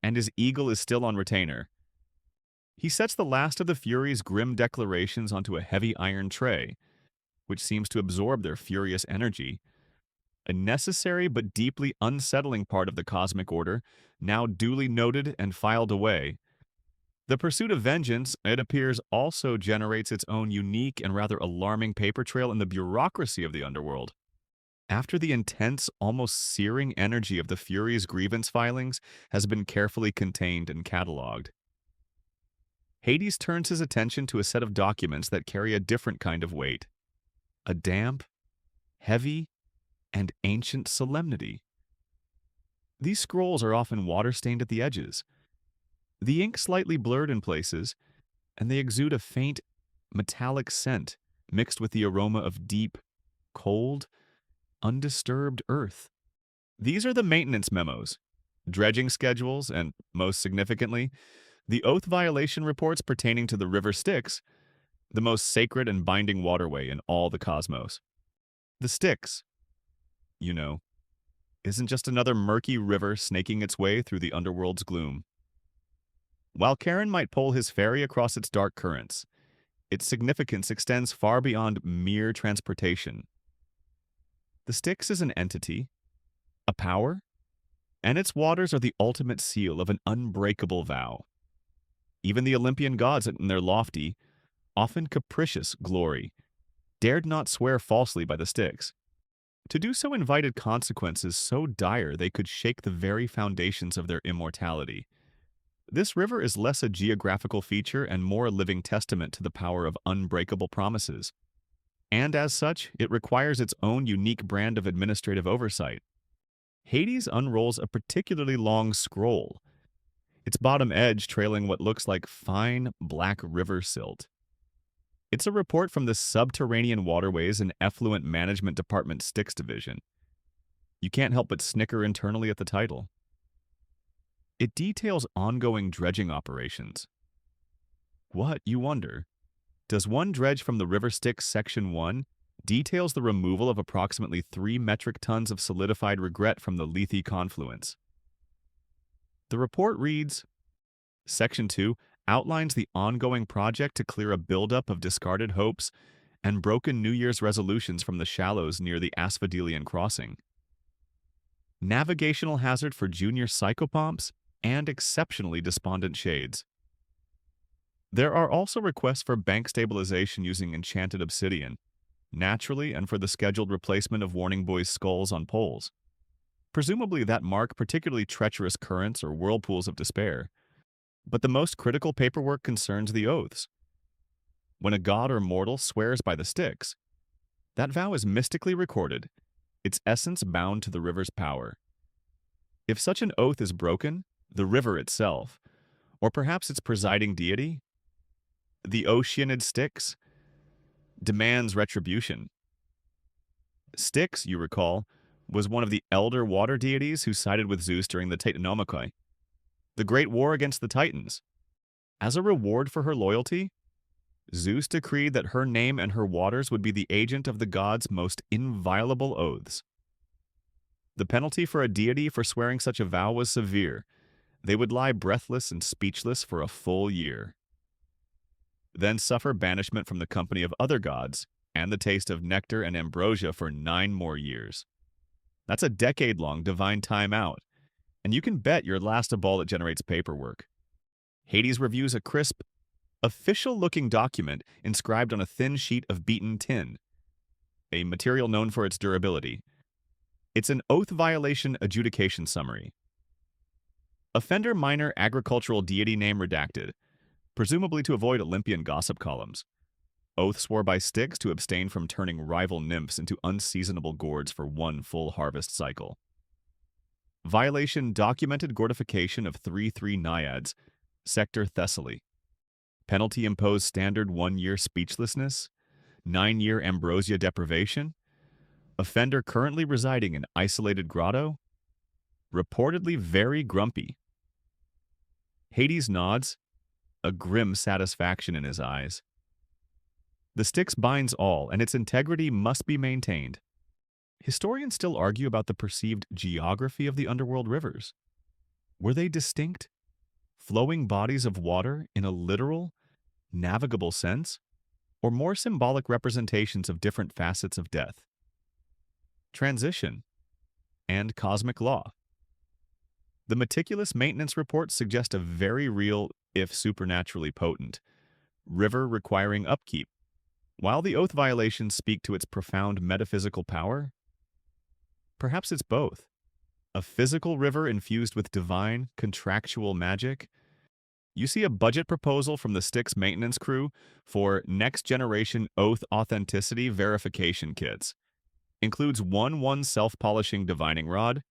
[SPEAKER 1] and his eagle is still on retainer. He sets the last of the Furies' grim declarations onto a heavy iron tray, which seems to absorb their furious energy, a necessary but deeply unsettling part of the cosmic order, now duly noted and filed away. The pursuit of vengeance, it appears, also generates its own unique and rather alarming paper trail in the bureaucracy of the underworld. After the intense, almost searing energy of the Furies' grievance filings has been carefully contained and catalogued, Hades turns his attention to a set of documents that carry a different kind of weight, a damp, heavy, and ancient solemnity. These scrolls are often water-stained at the edges, the ink slightly blurred in places, and they exude a faint, metallic scent mixed with the aroma of deep, cold, undisturbed earth. These are the maintenance memos, dredging schedules, and, most significantly, the oath violation reports pertaining to the river Styx, the most sacred and binding waterway in all the cosmos. The Styx, you know, isn't just another murky river snaking its way through the underworld's gloom. While Charon might pole his ferry across its dark currents, its significance extends far beyond mere transportation. The Styx is an entity, a power, and its waters are the ultimate seal of an unbreakable vow. Even the Olympian gods, in their lofty, often capricious glory, dared not swear falsely by the Styx. To do so invited consequences so dire they could shake the very foundations of their immortality. This river is less a geographical feature and more a living testament to the power of unbreakable promises. And as such, it requires its own unique brand of administrative oversight. Hades unrolls a particularly long scroll, its bottom edge trailing what looks like fine, black river silt. It's a report from the Subterranean Waterways and Effluent Management Department Styx Division. You can't help but snicker internally at the title. It details ongoing dredging operations. What, you wonder? Does one dredge from the River Styx Section 1 details the removal of approximately 3 metric tons of solidified regret from the Lethe confluence. The report reads, Section 2 outlines the ongoing project to clear a buildup of discarded hopes and broken New Year's resolutions from the shallows near the Asphodelian crossing. Navigational hazard for junior psychopomps and exceptionally despondent shades. There are also requests for bank stabilization using enchanted obsidian, naturally, and for the scheduled replacement of Warning Boy's skulls on poles. Presumably that mark particularly treacherous currents or whirlpools of despair. But the most critical paperwork concerns the oaths. When a god or mortal swears by the Styx, that vow is mystically recorded, its essence bound to the river's power. If such an oath is broken, the river itself, or perhaps its presiding deity, the Oceanid Styx, demands retribution. Styx, you recall, was one of the elder water deities who sided with Zeus during the Titanomachy, the great war against the Titans. As a reward for her loyalty, Zeus decreed that her name and her waters would be the agent of the gods' most inviolable oaths. The penalty for a deity for swearing such a vow was severe. They would lie breathless and speechless for a full year, then suffer banishment from the company of other gods and the taste of nectar and ambrosia for 9 more years. That's a decade-long divine timeout, and you can bet your last a ball that generates paperwork. Hades reviews a crisp, official-looking document inscribed on a thin sheet of beaten tin, a material known for its durability. It's an oath violation adjudication summary. Offender minor agricultural deity name redacted, presumably to avoid Olympian gossip columns. Oath swore by Styx to abstain from turning rival nymphs into unseasonable gourds for 1 full harvest cycle. Violation documented gordification of 3 naiads, sector Thessaly. Penalty imposed standard 1-year speechlessness, 9-year ambrosia deprivation. Offender currently residing in isolated grotto, reportedly very grumpy. Hades nods, a grim satisfaction in his eyes. The Styx binds all, and its integrity must be maintained. Historians still argue about the perceived geography of the underworld rivers. Were they distinct, flowing bodies of water in a literal, navigable sense, or more symbolic representations of different facets of death, transition, and cosmic law? The meticulous maintenance reports suggest a very real, if supernaturally potent, river requiring upkeep, while the oath violations speak to its profound metaphysical power. Perhaps it's both. A physical river infused with divine, contractual magic. You see a budget proposal from the Styx maintenance crew for next-generation oath authenticity verification kits. Includes 1-1 self-polishing divining rod,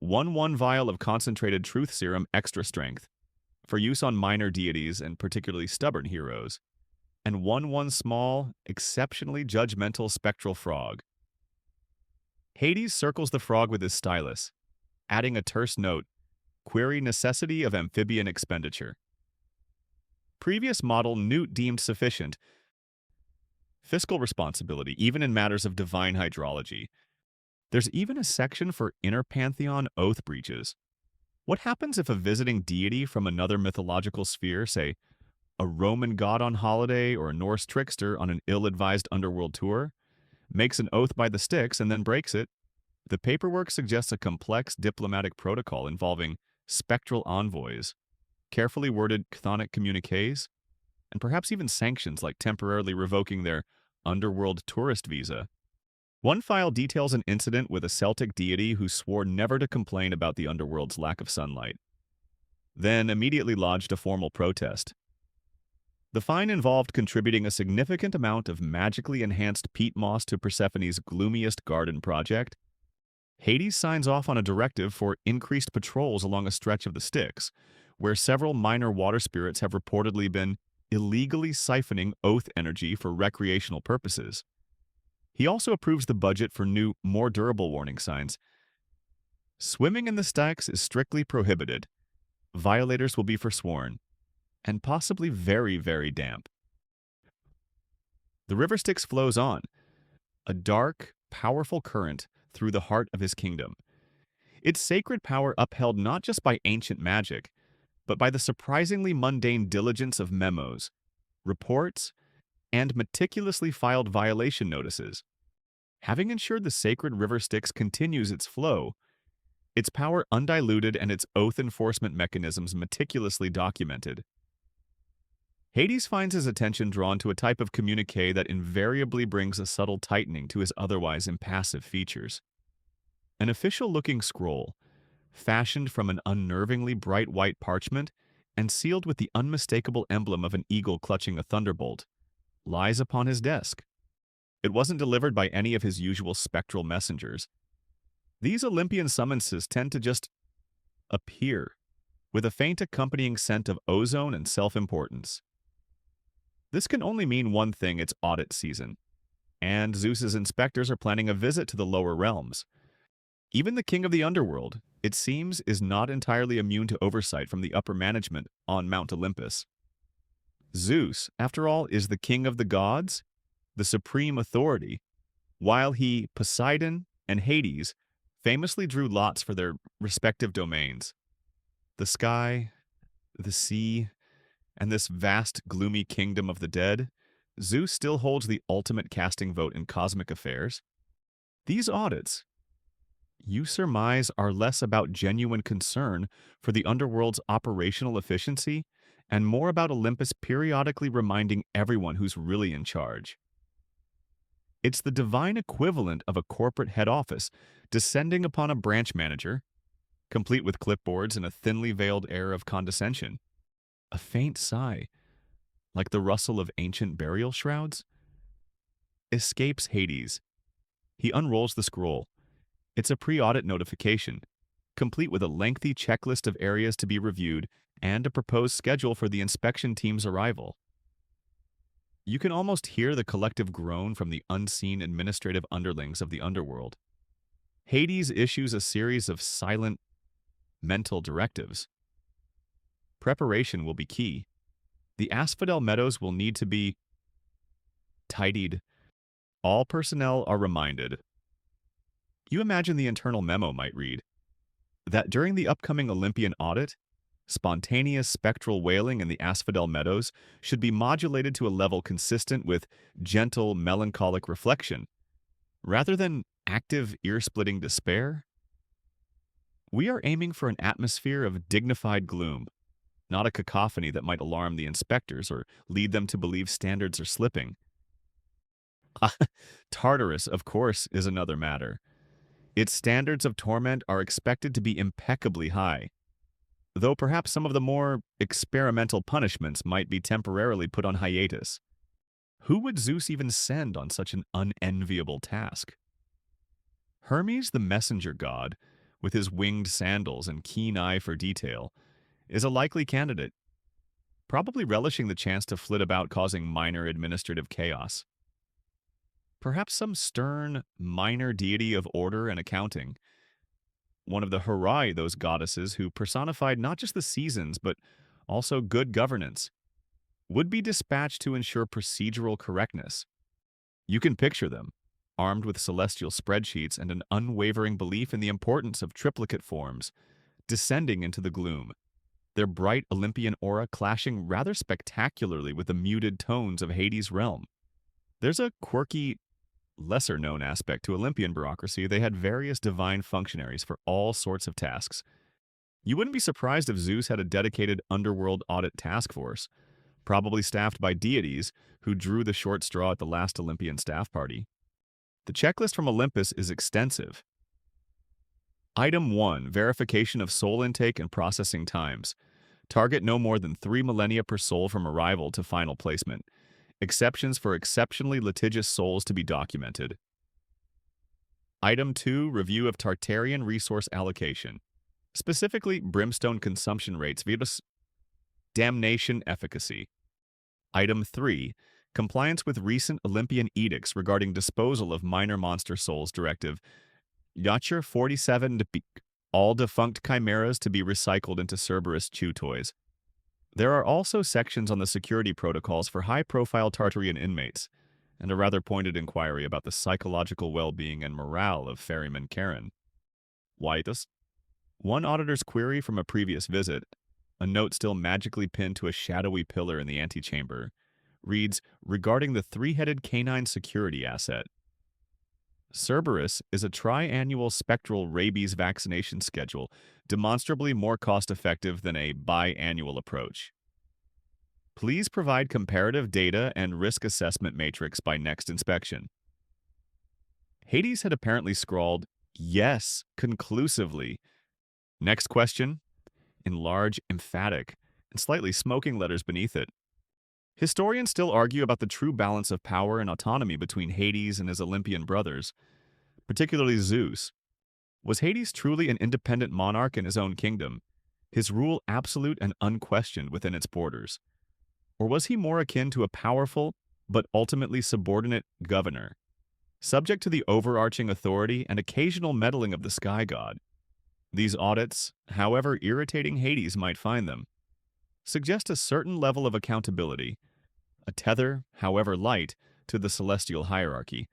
[SPEAKER 1] 1-1 vial of concentrated truth serum extra strength, for use on minor deities and particularly stubborn heroes, and 1-1 small, exceptionally judgmental spectral frog. Hades circles the frog with his stylus, adding a terse note, query necessity of amphibian expenditure. Previous model Newt deemed sufficient. Fiscal responsibility, even in matters of divine hydrology. There's even a section for inner pantheon oath breaches. What happens if a visiting deity from another mythological sphere, say a Roman god on holiday or a Norse trickster on an ill-advised underworld tour, makes an oath by the Styx and then breaks it? The paperwork suggests a complex diplomatic protocol involving spectral envoys, carefully worded chthonic communiques, and perhaps even sanctions like temporarily revoking their underworld tourist visa. One file details an incident with a Celtic deity who swore never to complain about the underworld's lack of sunlight, then immediately lodged a formal protest. The fine involved contributing a significant amount of magically enhanced peat moss to Persephone's gloomiest garden project. Hades signs off on a directive for increased patrols along a stretch of the Styx, where several minor water spirits have reportedly been illegally siphoning oath energy for recreational purposes. He also approves the budget for new, more durable warning signs. Swimming in the Styx is strictly prohibited. Violators will be forsworn, and possibly very, very damp. The river Styx flows on, a dark, powerful current through the heart of his kingdom. Its sacred power upheld not just by ancient magic, but by the surprisingly mundane diligence of memos, reports, and meticulously filed violation notices. Having ensured the sacred river Styx continues its flow, its power undiluted and its oath enforcement mechanisms meticulously documented, Hades finds his attention drawn to a type of communique that invariably brings a subtle tightening to his otherwise impassive features. An official-looking scroll, fashioned from an unnervingly bright white parchment and sealed with the unmistakable emblem of an eagle clutching a thunderbolt, lies upon his desk. It wasn't delivered by any of his usual spectral messengers. These Olympian summonses tend to just appear, with a faint accompanying scent of ozone and self-importance. This can only mean one thing: it's audit season, and Zeus's inspectors are planning a visit to the lower realms. Even the king of the underworld, it seems, is not entirely immune to oversight from the upper management on Mount Olympus. Zeus, after all, is the king of the gods, the supreme authority, while he, Poseidon, and Hades famously drew lots for their respective domains. The sky, the sea, and this vast, gloomy kingdom of the dead, Zeus still holds the ultimate casting vote in cosmic affairs. These audits, you surmise, are less about genuine concern for the underworld's operational efficiency and more about Olympus periodically reminding everyone who's really in charge. It's the divine equivalent of a corporate head office descending upon a branch manager, complete with clipboards and a thinly veiled air of condescension. A faint sigh, like the rustle of ancient burial shrouds, escapes Hades. He unrolls the scroll. It's a pre-audit notification, complete with a lengthy checklist of areas to be reviewed and a proposed schedule for the inspection team's arrival. You can almost hear the collective groan from the unseen administrative underlings of the underworld. Hades issues a series of silent mental directives. Preparation will be key. The asphodel meadows will need to be tidied. All personnel are reminded. You imagine the internal memo might read that during the upcoming Olympian audit, spontaneous spectral wailing in the asphodel meadows should be modulated to a level consistent with gentle, melancholic reflection, rather than active, ear-splitting despair. We are aiming for an atmosphere of dignified gloom, not a cacophony that might alarm the inspectors or lead them to believe standards are slipping. Tartarus, of course, is another matter. Its standards of torment are expected to be impeccably high, though perhaps some of the more experimental punishments might be temporarily put on hiatus. Who would Zeus even send on such an unenviable task? Hermes, the messenger god, with his winged sandals and keen eye for detail, is a likely candidate, probably relishing the chance to flit about causing minor administrative chaos. Perhaps some stern, minor deity of order and accounting, one of the Horai, those goddesses who personified not just the seasons but also good governance, would be dispatched to ensure procedural correctness. You can picture them, armed with celestial spreadsheets and an unwavering belief in the importance of triplicate forms, descending into the gloom, their bright Olympian aura clashing rather spectacularly with the muted tones of Hades' realm. There's a quirky, lesser-known aspect to Olympian bureaucracy. They had various divine functionaries for all sorts of tasks. You wouldn't be surprised if Zeus had a dedicated underworld audit task force, probably staffed by deities who drew the short straw at the last Olympian staff party. The checklist from Olympus is extensive. Item 1. Verification of soul intake and processing times. Target no more than 3 millennia per soul from arrival to final placement. Exceptions for exceptionally litigious souls to be documented. Item 2. Review of Tartarian resource allocation. Specifically, brimstone consumption rates versus damnation efficacy. Item 3. Compliance with recent Olympian edicts regarding disposal of minor monster souls directive. Yacher 47 to be all defunct chimeras to be recycled into Cerberus chew toys. There are also sections on the security protocols for high-profile Tartarian inmates, and a rather pointed inquiry about the psychological well-being and morale of ferryman Charon. Why this? One auditor's query from a previous visit, a note still magically pinned to a shadowy pillar in the antechamber, reads, regarding the three-headed canine security asset. Cerberus is a triannual spectral rabies vaccination schedule, demonstrably more cost-effective than a biannual approach. Please provide comparative data and risk assessment matrix by next inspection. Hades had apparently scrawled, yes, conclusively. Next question, in large, emphatic, and slightly smoking letters beneath it. Historians still argue about the true balance of power and autonomy between Hades and his Olympian brothers, particularly Zeus. Was Hades truly an independent monarch in his own kingdom, his rule absolute and unquestioned within its borders? Or was he more akin to a powerful, but ultimately subordinate governor, subject to the overarching authority and occasional meddling of the sky god? These audits, however irritating Hades might find them, suggest a certain level of accountability, a tether, however light, to the celestial hierarchy.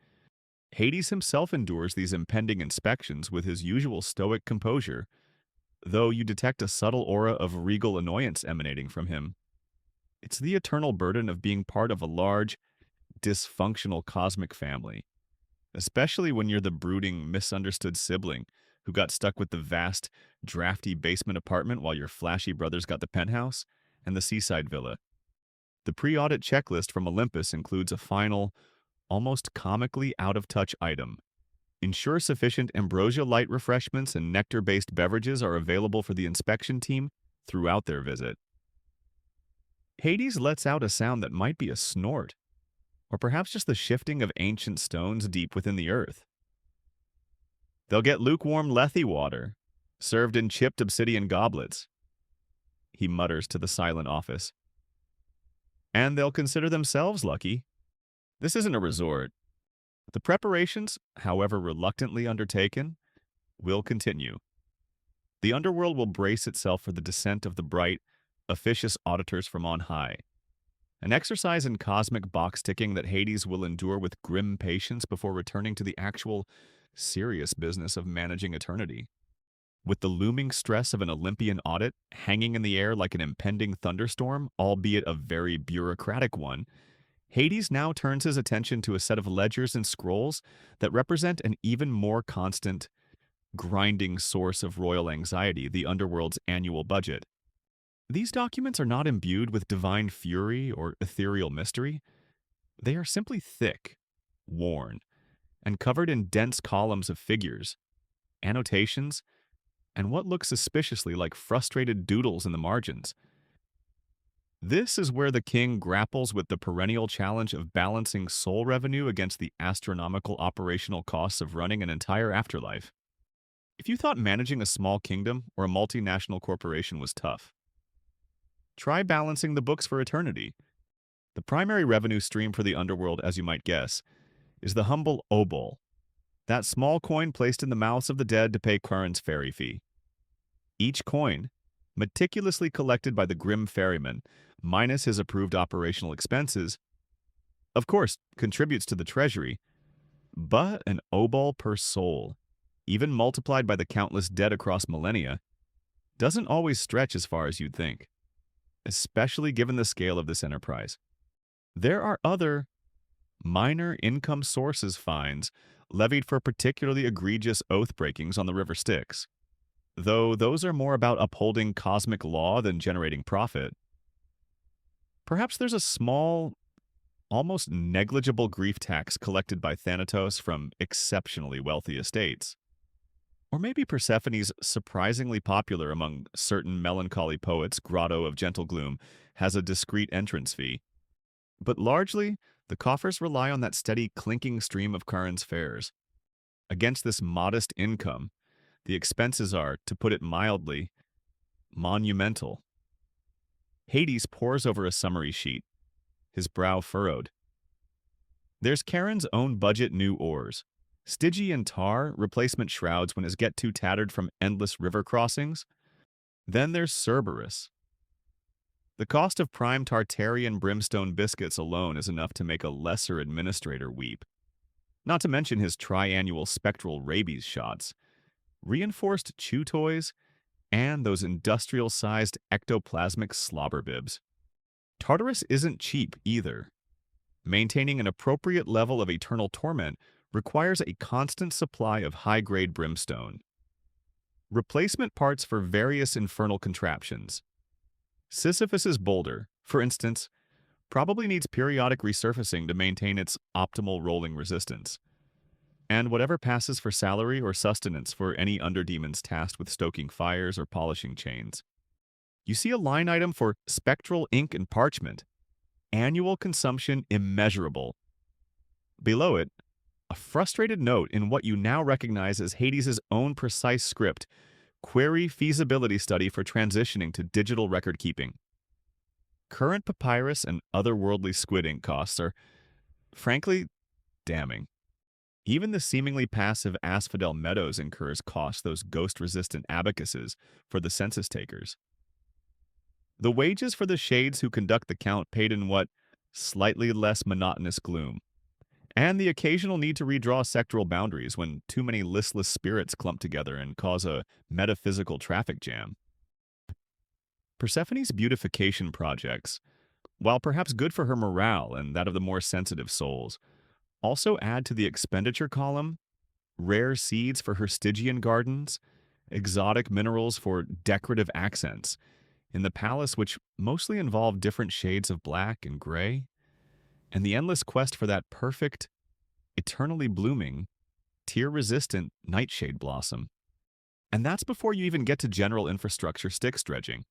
[SPEAKER 1] Hades himself endures these impending inspections with his usual stoic composure, though you detect a subtle aura of regal annoyance emanating from him. It's the eternal burden of being part of a large, dysfunctional cosmic family, especially when you're the brooding, misunderstood sibling who got stuck with the vast, drafty basement apartment while your flashy brothers got the penthouse and the seaside villa. The pre-audit checklist from Olympus includes a final, almost comically out-of-touch item. Ensure sufficient ambrosia light refreshments and nectar-based beverages are available for the inspection team throughout their visit. Hades lets out a sound that might be a snort, or perhaps just the shifting of ancient stones deep within the earth. They'll get lukewarm Lethe water, served in chipped obsidian goblets, he mutters to the silent office. And they'll consider themselves lucky. This isn't a resort. The preparations, however reluctantly undertaken, will continue. The underworld will brace itself for the descent of the bright, officious auditors from on high, an exercise in cosmic box-ticking that Hades will endure with grim patience before returning to the actual, serious business of managing eternity. With the looming stress of an Olympian audit hanging in the air like an impending thunderstorm, albeit a very bureaucratic one, Hades now turns his attention to a set of ledgers and scrolls that represent an even more constant, grinding source of royal anxiety, the underworld's annual budget. These documents are not imbued with divine fury or ethereal mystery. They are simply thick, worn, and covered in dense columns of figures, annotations, and what looks suspiciously like frustrated doodles in the margins. This is where the king grapples with the perennial challenge of balancing soul revenue against the astronomical operational costs of running an entire afterlife. If you thought managing a small kingdom or a multinational corporation was tough, try balancing the books for eternity. The primary revenue stream for the underworld, as you might guess, is the humble obol, that small coin placed in the mouths of the dead to pay Charon's ferry fee. Each coin, meticulously collected by the grim ferryman, minus his approved operational expenses, of course, contributes to the treasury, but an obol per soul, even multiplied by the countless dead across millennia, doesn't always stretch as far as you'd think, especially given the scale of this enterprise. There are other, minor income sources fines levied for particularly egregious oath breakings on the River Styx, though those are more about upholding cosmic law than generating profit. Perhaps there's a small, almost negligible grief tax collected by Thanatos from exceptionally wealthy estates. Or maybe Persephone's surprisingly popular among certain melancholy poets Grotto of Gentle Gloom has a discreet entrance fee. But largely, the coffers rely on that steady clinking stream of Charon's fares. Against this modest income, the expenses are, to put it mildly, monumental. Hades pores over a summary sheet, his brow furrowed. There's Charon's own budget new oars, Stygian tar, replacement shrouds when his get too tattered from endless river crossings. Then there's Cerberus. The cost of prime Tartarian brimstone biscuits alone is enough to make a lesser administrator weep. Not to mention his triannual spectral rabies shots, reinforced chew toys, and those industrial-sized ectoplasmic slobber bibs. Tartarus isn't cheap either. Maintaining an appropriate level of eternal torment requires a constant supply of high-grade brimstone. Replacement parts for various infernal contraptions. Sisyphus's boulder, for instance, probably needs periodic resurfacing to maintain its optimal rolling resistance. And whatever passes for salary or sustenance for any underdemons tasked with stoking fires or polishing chains. You see a line item for spectral ink and parchment. Annual consumption immeasurable. Below it, a frustrated note in what you now recognize as Hades' own precise script, query feasibility study for transitioning to digital record keeping. Current papyrus and otherworldly squid ink costs are, frankly, damning. Even the seemingly passive Asphodel Meadows incurs costs those ghost-resistant abacuses for the census takers. The wages for the shades who conduct the count paid in what slightly less monotonous gloom, and the occasional need to redraw sectoral boundaries when too many listless spirits clump together and cause a metaphysical traffic jam. Persephone's beautification projects, while perhaps good for her morale and that of the more sensitive souls, also add to the expenditure column rare seeds for her Stygian gardens, exotic minerals for decorative accents, in the palace which mostly involve different shades of black and gray, and the endless quest for that perfect, eternally blooming, tear-resistant nightshade blossom. And that's before you even get to general infrastructure Styx dredging.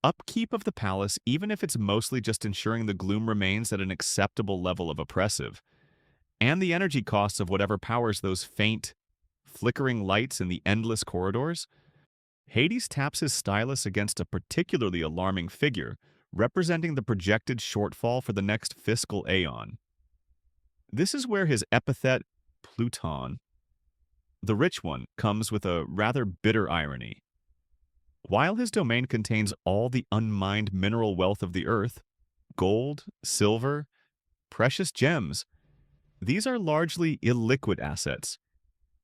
[SPEAKER 1] Upkeep of the palace, even if it's mostly just ensuring the gloom remains at an acceptable level of oppressive, and the energy costs of whatever powers those faint, flickering lights in the endless corridors, Hades taps his stylus against a particularly alarming figure representing the projected shortfall for the next fiscal aeon. This is where his epithet, Pluton, the rich one, comes with a rather bitter irony. While his domain contains all the unmined mineral wealth of the earth, gold, silver, precious gems, these are largely illiquid assets.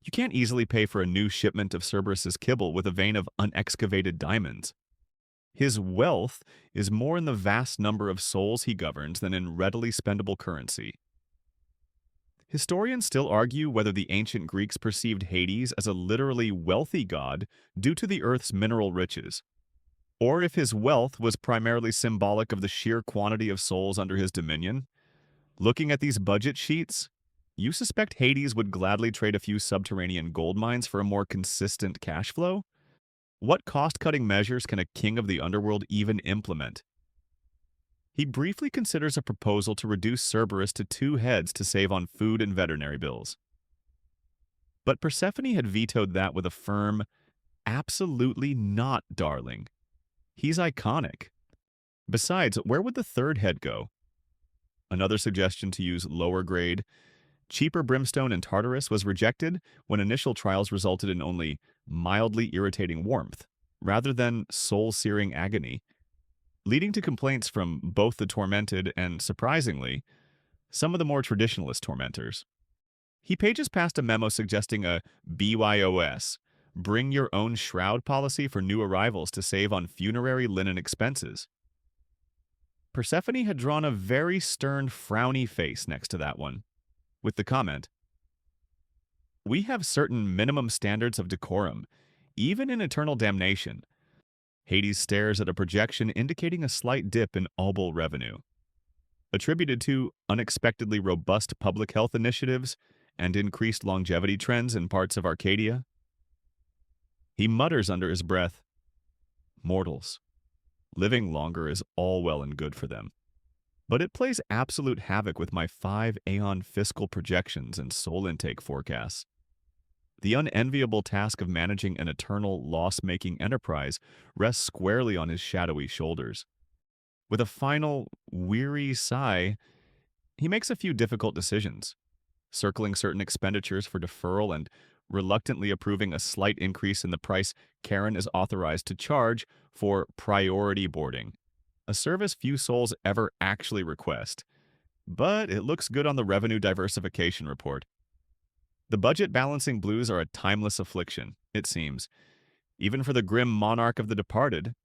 [SPEAKER 1] You can't easily pay for a new shipment of Cerberus's kibble with a vein of unexcavated diamonds. His wealth is more in the vast number of souls he governs than in readily spendable currency. Historians still argue whether the ancient Greeks perceived Hades as a literally wealthy god due to the Earth's mineral riches, or if his wealth was primarily symbolic of the sheer quantity of souls under his dominion. Looking at these budget sheets, you suspect Hades would gladly trade a few subterranean gold mines for a more consistent cash flow? What cost-cutting measures can a king of the underworld even implement? He briefly considers a proposal to reduce Cerberus to 2 heads to save on food and veterinary bills. But Persephone had vetoed that with a firm, absolutely not, darling. He's iconic. Besides, where would the 3rd head go? Another suggestion to use lower grade, cheaper brimstone and Tartarus was rejected when initial trials resulted in only mildly irritating warmth, rather than soul-searing agony, leading to complaints from both the tormented and, surprisingly, some of the more traditionalist tormentors. He pages past a memo suggesting a BYOS, bring your own shroud policy for new arrivals to save on funerary linen expenses. Persephone had drawn a very stern, frowny face next to that one, with the comment, "We have certain minimum standards of decorum, even in eternal damnation." Hades stares at a projection indicating a slight dip in obol revenue, attributed to unexpectedly robust public health initiatives and increased longevity trends in parts of Arcadia. He mutters under his breath, "Mortals, living longer is all well and good for them, but it plays absolute havoc with my 5-aeon fiscal projections and soul intake forecasts. The unenviable task of managing an eternal, loss-making enterprise rests squarely on his shadowy shoulders." With a final, weary sigh, he makes a few difficult decisions, circling certain expenditures for deferral and reluctantly approving a slight increase in the price Charon is authorized to charge for priority boarding, a service few souls ever actually request. But it looks good on the revenue diversification report. The budget-balancing blues are a timeless affliction, it seems, even for the grim monarch of the departed,